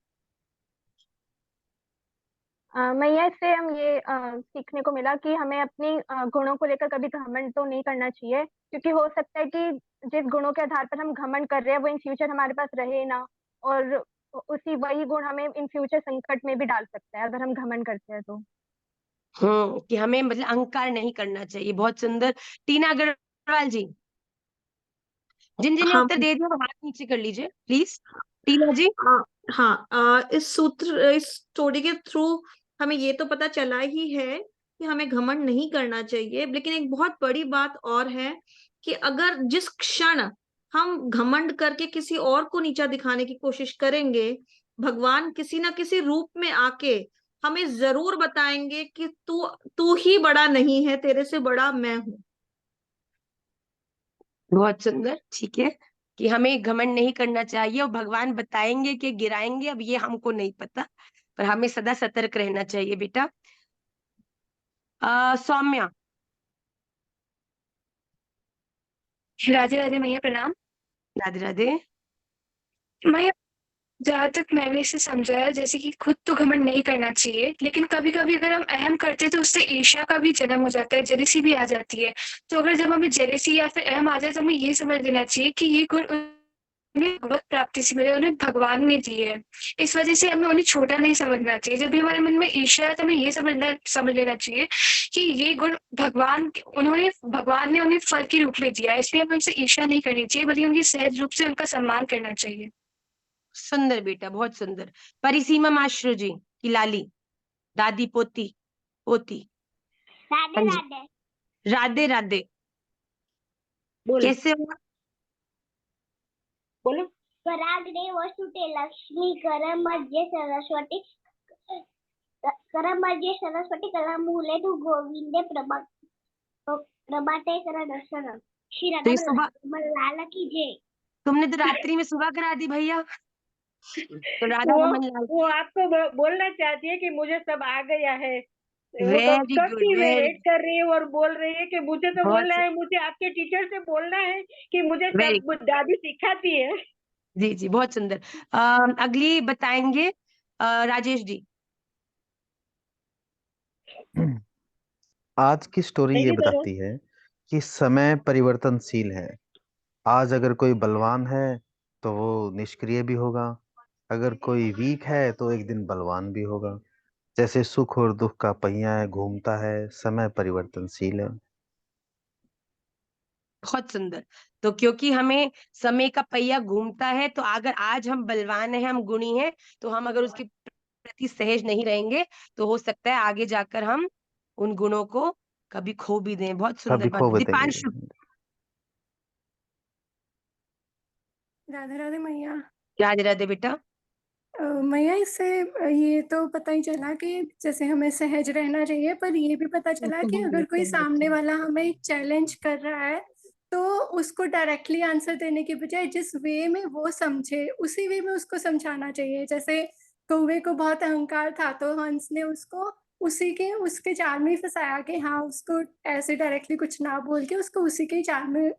मैया, इससे हम ये सीखने को मिला कि हमें अपनी गुणों को लेकर कभी घमंड तो नहीं करना चाहिए, क्योंकि हो सकता है कि जिस गुणों के आधार पर हम घमंड कर रहे हैं वो इन फ्यूचर हमारे पास रहे ना, और उसी वही गुण हमें इन फ्यूचर संकट में भी डाल सकता है अगर हम घमंड करते हैं तो। कि हमें मतलब अहंकार नहीं करना चाहिए। बहुत सुंदर। टीना अग्रवाल जी, जिन जिन ने हाँ उत्तर दे दिया वो हाथ नीचे कर लीजिए प्लीज। टीना जी। इस स्टोरी के थ्रू हमें ये तो पता चला ही है कि हमें घमंड नहीं करना चाहिए, लेकिन एक बहुत बड़ी बात और है कि अगर जिस क्षण हम घमंड करके किसी और को नीचा दिखाने की कोशिश करेंगे, भगवान किसी ना किसी रूप में आके हमें जरूर बताएंगे कि तू ही बड़ा नहीं है, तेरे से बड़ा मैं हूं। बहुत सुंदर। ठीक है कि हमें घमंड नहीं करना चाहिए और भगवान बताएंगे कि गिराएंगे, अब ये हमको नहीं पता, पर हमें सदा सतर्क रहना चाहिए बेटा। सौम्या। राधे राधे मैया, प्रणाम। राधे राधे। मैया, जहाँ तक मैंने इसे समझा है, जैसे कि खुद तो घमंड नहीं करना चाहिए, लेकिन कभी कभी अगर हम अहम करते हैं तो उससे ईर्ष्या का भी जन्म हो जाता है, जेलेसी भी आ जाती है। तो अगर जब हमें जेलेसी या फिर अहम आ जाए तो हमें ये समझ लेना चाहिए कि ये गुण उन्हें भगवत प्राप्ति से मिले, उन्हें भगवान ने दिए है। इस वजह से हमें उन्हें छोटा नहीं समझना चाहिए। जब भी हमारे मन में ईर्ष्या है तो हमें ये समझ लेना चाहिए कि ये गुण भगवान ने उन्हें फल के रूप में दिया है, इसलिए हमें उनसे ईर्ष्या नहीं करनी चाहिए, बल्कि उनकी सहज रूप से उनका सम्मान करना चाहिए। सुंदर बेटा, बहुत सुंदर। परिसीमा माश्रू जी की लाली, दादी पोती पोती। राधे राधे। राधे राधे। कैसे हो? बोलो। कराग्रे वसुते लक्ष्मी, कर मध्य सरस्वती, कलामूले तु गोविंदे प्रभाते कर दर्शन। श्री राधा लाल की जय। तुमने तो रात्रि में सुबह करा दी भैया। तो राधा रमन लाल वो आपको बोलना चाहती है कि मुझे सब आ गया है। वो वेरी कब गुड, की मैं वेरी वेट कर रही हूँ और बोल रही है कि मुझे तो बहुत बोलना है, मुझे आपके टीचर से बोलना है कि मुझे वेरी सब दादी सिखाती है। जी जी, बहुत सुंदर। अगली बताएंगे राजेश जी। आज की स्टोरी ये जल्दी करो। बताती है कि समय परिवर्तनशील है। आज अगर कोई बलवान है तो वो निष्क्रिय भी होगा, अगर कोई वीक है तो एक दिन बलवान भी होगा। जैसे सुख और दुख का पहिया है, घूमता है, समय परिवर्तनशील है। बहुत सुंदर। तो क्योंकि हमें समय का पहिया घूमता है, तो अगर आज हम बलवान हैं, हम गुणी हैं, तो हम अगर उसके प्रति सहज नहीं रहेंगे तो हो सकता है आगे जाकर हम उन गुणों को कभी खो भी दें। बहुत सुंदर कभी बात। खो भी देंगे। दीपांशु। राधे राधे मैया। राधे राधे बेटा। मैया, इससे ये तो पता ही चला कि जैसे हमें सहज रहना चाहिए, पर ये भी पता चला कि अगर कोई सामने वाला हमें चैलेंज कर रहा है तो उसको डायरेक्टली आंसर देने की बजाय जिस वे में वो समझे उसी वे में उसको समझाना चाहिए। जैसे कौवे को बहुत अहंकार था तो हंस ने उसको उसके जाल में फंसाया कि हाँ, उसको ऐसे डायरेक्टली कुछ ना बोल के उसको उसी के जाल में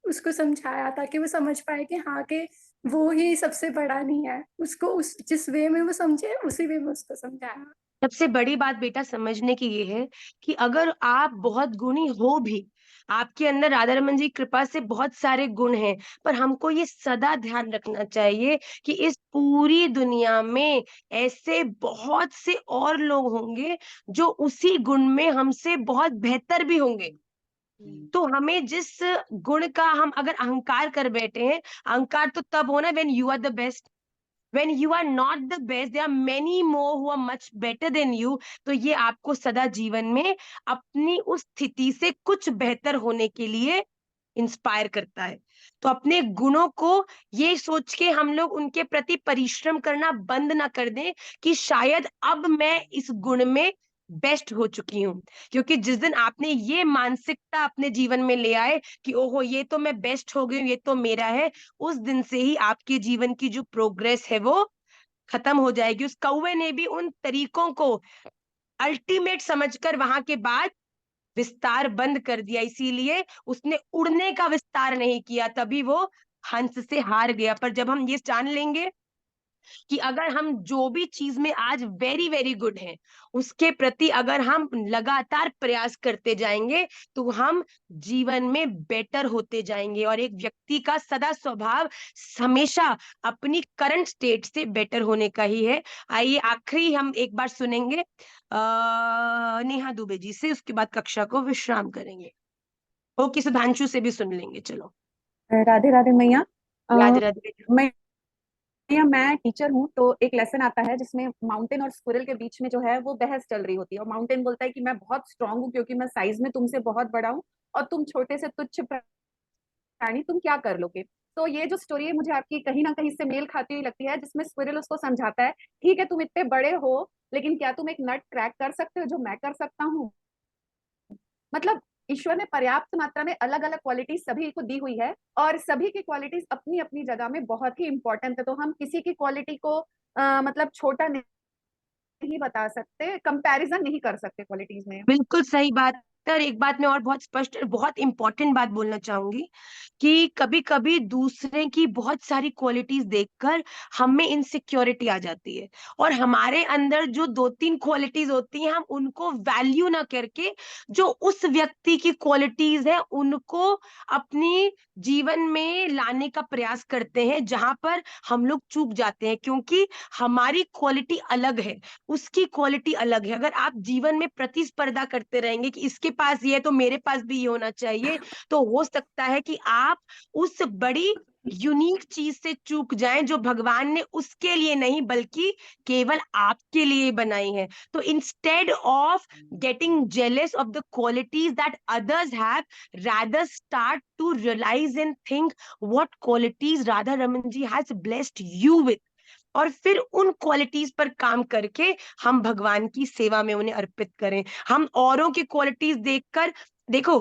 उसको समझाया ताकि वो समझ पाए कि हाँ, कि वो ही सबसे बड़ा नहीं है। उसको उस जिस वे में वो समझे उसी वे में उसको समझाया। सबसे बड़ी बात बेटा समझने की ये है कि अगर आप बहुत गुणी हो भी, आपके अंदर राधा रमन जी की कृपा से बहुत सारे गुण हैं, पर हमको ये सदा ध्यान रखना चाहिए कि इस पूरी दुनिया में ऐसे बहुत से और लोग होंगे जो उसी गुण में हमसे बहुत बेहतर भी होंगे। तो हमें जिस गुण का हम अगर अहंकार कर बैठे हैं, अहंकार तो तब होना when you are the best. when you are not the best, there are many more who are much better than you। तो ये आपको सदा जीवन में अपनी उस स्थिति से कुछ बेहतर होने के लिए इंस्पायर करता है। तो अपने गुणों को ये सोच के हम लोग उनके प्रति परिश्रम करना बंद ना कर दें कि शायद अब मैं इस गुण में बेस्ट हो चुकी हूँ। क्योंकि जिस दिन आपने ये मानसिकता अपने जीवन में ले आए कि ओहो ये तो मैं बेस्ट हो गई हूँ, ये तो मेरा है, उस दिन से ही आपके जीवन की जो प्रोग्रेस है वो खत्म हो जाएगी। उस कौवे ने भी उन तरीकों को अल्टीमेट समझकर वहां के बाद विस्तार बंद कर दिया, इसीलिए उसने उड़ने का विस्तार नहीं किया, तभी वो हंस से हार गया। पर जब हम ये जान लेंगे कि अगर हम जो भी चीज में आज वेरी वेरी गुड हैं, उसके प्रति अगर हम लगातार प्रयास करते जाएंगे तो हम जीवन में बेटर होते जाएंगे। और एक व्यक्ति का सदा स्वभाव हमेशा अपनी करंट स्टेट से बेटर होने का ही है। आइए आखिरी हम एक बार सुनेंगे नेहा दुबे जी से, उसके बाद कक्षा को विश्राम करेंगे। ओके, सुधांशु से भी सुन लेंगे। चलो। राधे राधे मैया। राधे राधे। मैं टीचर हूँ, तो एक लेसन आता है जिसमें माउंटेन और स्क्विरल के बीच में जो है वो बहस चल रही होती है। और माउंटेन बोलता है कि मैं बहुत स्ट्रांग हूँ क्योंकि मैं साइज में तुमसे बहुत बड़ा हूँ, और तुम छोटे से तुच्छ प्राणी, तुम क्या कर लोगे। तो ये जो स्टोरी है मुझे आपकी कहीं ना कहीं से मेल खाती हुई लगती है, जिसमें स्क्विरल उसको समझाता है, ठीक है तुम इतने बड़े हो, लेकिन क्या तुम एक नट क्रैक कर सकते हो जो मैं कर सकता हूँ। मतलब ईश्वर ने पर्याप्त मात्रा में अलग अलग क्वालिटीज सभी को दी हुई है, और सभी की क्वालिटीज अपनी अपनी जगह में बहुत ही इंपॉर्टेंट है। तो हम किसी की क्वालिटी को मतलब छोटा नहीं बता सकते, कंपैरिजन नहीं कर सकते क्वालिटीज में। बिल्कुल सही बात। और एक बात मैं और बहुत स्पष्ट और बहुत इंपॉर्टेंट बात बोलना चाहूंगी कि कभी कभी दूसरे की बहुत सारी क्वालिटीज देखकर हमें इनसिक्योरिटी आ जाती है, और हमारे अंदर जो 2-3 क्वालिटीज होती हैं हम उनको वैल्यू ना करके जो उस व्यक्ति की क्वालिटीज है उनको अपनी जीवन में लाने का प्रयास करते हैं, जहां पर हम लोग चूक जाते हैं। क्योंकि हमारी क्वालिटी अलग है, उसकी क्वालिटी अलग है। अगर आप जीवन में प्रतिस्पर्धा करते रहेंगे कि इसके पास ये है तो मेरे पास भी ये होना चाहिए, तो हो सकता है कि आप उस बड़ी यूनिक चीज से चूक जाएं जो भगवान ने उसके लिए नहीं बल्कि केवल आपके लिए बनाई है। तो instead of getting jealous of the qualities that others have, rather start to realise and think what qualities Radha Raman ji has blessed you with, और फिर उन क्वालिटीज पर काम करके हम भगवान की सेवा में उन्हें अर्पित करें। हम औरों की क्वालिटीज देखकर, देखो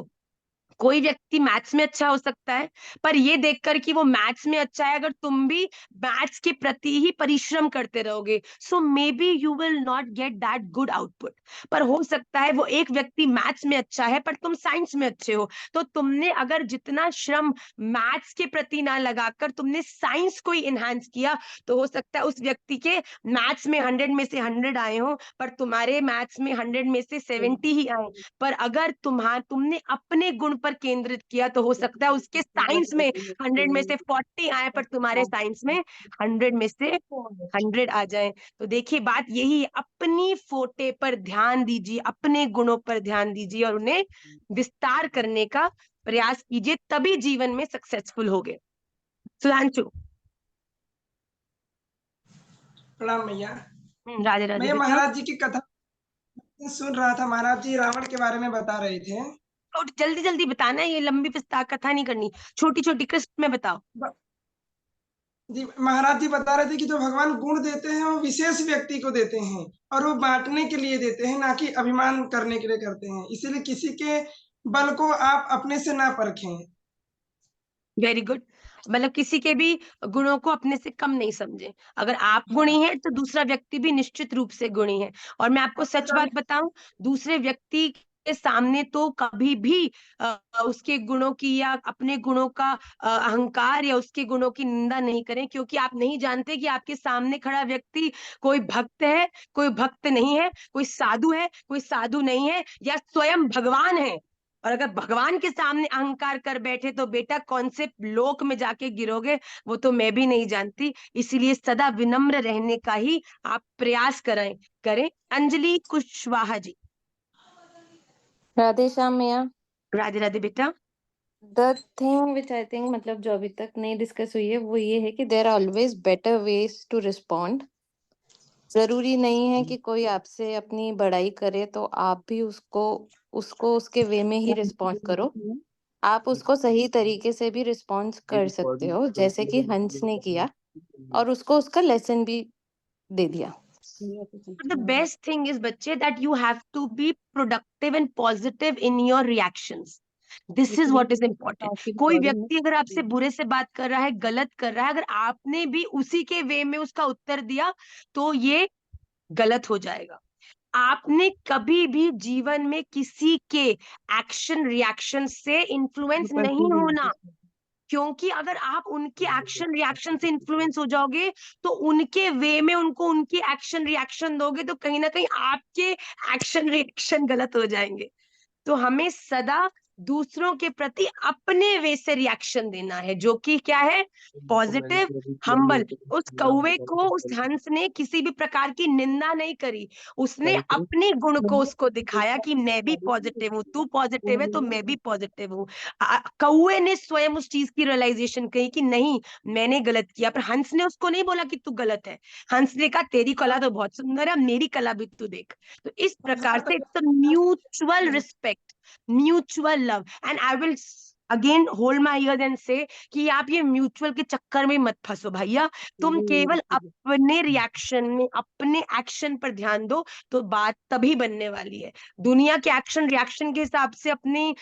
कोई व्यक्ति मैथ्स में अच्छा हो सकता है, पर ये देखकर कि वो मैथ्स में अच्छा है, अगर तुम भी मैथ्स के प्रति ही परिश्रम करते रहोगे, so maybe you will not get that good output. पर हो सकता है वो एक व्यक्ति मैथ्स में अच्छा है पर तुम साइंस में अच्छे हो, तो तुमने अगर जितना श्रम मैथ्स के प्रति ना लगाकर तुमने साइंस को ही इनहांस किया, तो हो सकता है उस व्यक्ति के मैथ्स में 100 में से 100 आए हो, पर तुम्हारे मैथ्स में 100 में से 70 ही आए। पर अगर तुमने अपने गुण पर केंद्रित किया, तो हो सकता है उसके साइंस में 100 में से 40 आए, पर तुम्हारे साइंस में 100 में से 100 आ जाए। तो देखिए बात यही है, अपनी फोटे पर ध्यान दीजिए, अपने गुणों पर ध्यान दीजिए और उन्हें विस्तार करने का प्रयास कीजिए, तभी जीवन में सक्सेसफुल होगे। सुधांशु। प्रणाम मैया। राधे राधे मैं बेटा। महाराज जी की कथा सुन रहा था, महाराज जी रावण के बारे में बता रहे थे। और जल्दी जल्दी बताना है, ये लंबी विस्तार कथा नहीं करनी, छोटी छोटी क्रिस्प में बताओ। जी महाराज जी बता रहे थे कि जो भगवान गुण देते हैं वो विशेष व्यक्ति को देते हैं और वो बांटने के लिए देते हैं, ना कि अभिमान करने के लिए करते हैं। इसीलिए किसी के बल को आप अपने से ना परखें। Very good. मतलब किसी के भी गुणों को अपने से कम नहीं समझे। अगर आप गुणी हैं तो दूसरा व्यक्ति भी निश्चित रूप से गुणी है। और मैं आपको सच बात बताऊं, दूसरे व्यक्ति के सामने तो कभी भी उसके गुणों की या अपने गुणों का अहंकार या उसके गुणों की निंदा नहीं करें, क्योंकि आप नहीं जानते कि आपके सामने खड़ा व्यक्ति कोई भक्त है, कोई भक्त नहीं है, कोई साधु है, कोई साधु नहीं है, या स्वयं भगवान है। और अगर भगवान के सामने अहंकार कर बैठे तो बेटा कौन से लोक में जाके गिरोगे, वो तो मैं भी नहीं जानती। इसीलिए सदा विनम्र रहने का ही आप प्रयास करें। अंजलि कुशवाहा जी। राधे श्याम मैया। राधे राधे बेटा। The thing which I think मतलब जो अभी तक नहीं डिस्कस हुई है वो ये है कि there are always better ways to respond. जरूरी नहीं है कि कोई आपसे अपनी बड़ाई करे तो आप भी उसको उसके वे में ही रिस्पॉन्ड करो। आप उसको सही तरीके से भी रिस्पॉन्स कर सकते हो, जैसे कि हंस ने किया और उसको उसका लेसन भी दे दिया। The best thing is बच्चे that you have to be productive and positive in your reactions. This is what is important. कोई व्यक्ति अगर आपसे बुरे से बात कर रहा है, गलत कर रहा है, अगर आपने भी उसी के वे में उसका उत्तर दिया तो ये गलत हो जाएगा। आपने कभी भी जीवन में किसी के एक्शन रिएक्शन से इन्फ्लुएंस नहीं होना, क्योंकि अगर आप उनके एक्शन रिएक्शन से इन्फ्लुएंस हो जाओगे तो उनके वे में उनको उनके एक्शन रिएक्शन दोगे तो कहीं ना कहीं आपके एक्शन रिएक्शन गलत हो जाएंगे। तो हमें सदा दूसरों के प्रति अपने वे से रिएक्शन देना है, जो कि क्या है, पॉजिटिव, हम्बल। उस कौवे को उस हंस ने किसी भी प्रकार की निंदा नहीं करी, उसने अपने गुण को उसको दिखाया कि मैं भी पॉजिटिव हूँ, तू पॉजिटिव है तो मैं भी पॉजिटिव हूँ। कौवे ने स्वयं उस चीज की रियलाइजेशन कही कि नहीं मैंने गलत किया, पर हंस ने उसको नहीं बोला कि तू गलत है। हंस ने कहा तेरी कला तो बहुत सुंदर है, मेरी कला भी तू देख। तो इस प्रकार से it's a mutual respect, mutual love. And I will again hold my year and से कि आप ये म्यूचुअल के चक्कर में मत फंसो भैया। तुम केवल अपने रिएक्शन में, अपने एक्शन पर ध्यान दो तो बात तभी बनने वाली है। दुनिया के एक्शन रिएक्शन के हिसाब से अपनी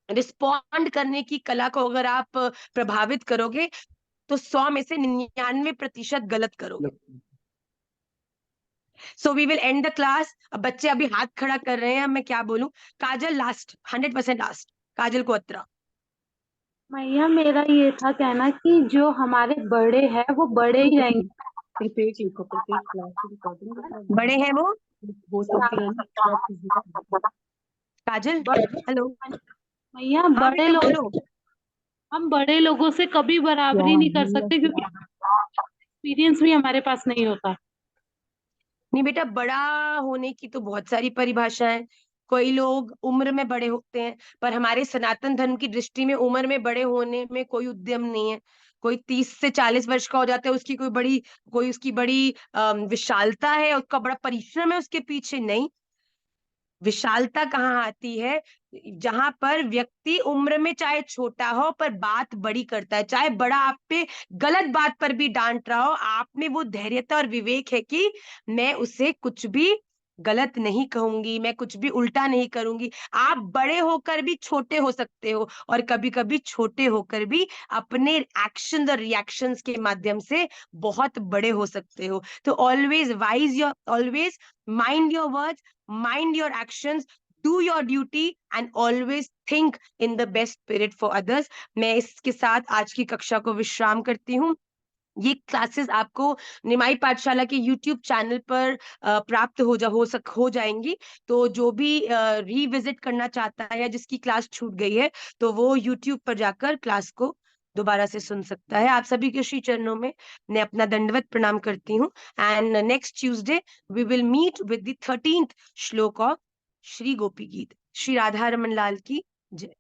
रिस्पॉन्ड करने की कला को अगर आप प्रभावित करोगे तो 100 में से 99% गलत करोगे। So we will end the class. अब बच्चे अभी हाथ खड़ा कर रहे हैं, मैं क्या बोलूं। काजल लास्ट, 100% लास्ट, काजल को अत्रा। मैया मेरा ये था कहना कि जो हमारे बड़े हैं वो बड़े ही रहेंगे। बड़े हैं वो काजल, हेलो मैया बड़े लोग, हम बड़े लोगों से कभी बराबरी नहीं कर सकते क्योंकि एक्सपीरियंस भी हमारे पास नहीं होता। नहीं बेटा, बड़ा होने की तो बहुत सारी परिभाषा है। कोई लोग उम्र में बड़े होते हैं, पर हमारे सनातन धर्म की दृष्टि में उम्र में बड़े होने में कोई उद्यम नहीं है। कोई 30 से 40 वर्ष का हो जाता है, उसकी उसकी बड़ी विशालता है, उसका बड़ा परिश्रम है उसके पीछे। नहीं, विशालता कहाँ आती है, जहां पर व्यक्ति उम्र में चाहे छोटा हो पर बात बड़ी करता है। चाहे बड़ा आप पे गलत बात पर भी डांट रहा हो, आप में वो धैर्यता और विवेक है कि मैं उसे कुछ भी गलत नहीं कहूंगी, मैं कुछ भी उल्टा नहीं करूंगी। आप बड़े होकर भी छोटे हो सकते हो और कभी कभी छोटे होकर भी अपने एक्शन और रिएक्शंस के माध्यम से बहुत बड़े हो सकते हो। तो always mind your words, mind your actions, do your duty and always think in the best spirit for others. मैं इसके साथ आज की कक्षा को विश्राम करती हूँ। ये क्लासेस आपको निमाई पाठशाला के YouTube चैनल पर प्राप्त हो जाएंगी। तो जो भी रीविजिट करना चाहता है या जिसकी क्लास छूट गई है तो वो YouTube पर जाकर क्लास को दोबारा से सुन सकता है। आप सभी के श्री चरणों में मैं अपना दंडवत प्रणाम करती हूँ। And next Tuesday we will meet with the 13th shloka of Shri Gopi गीत। श्री राधा रमन लाल की जय।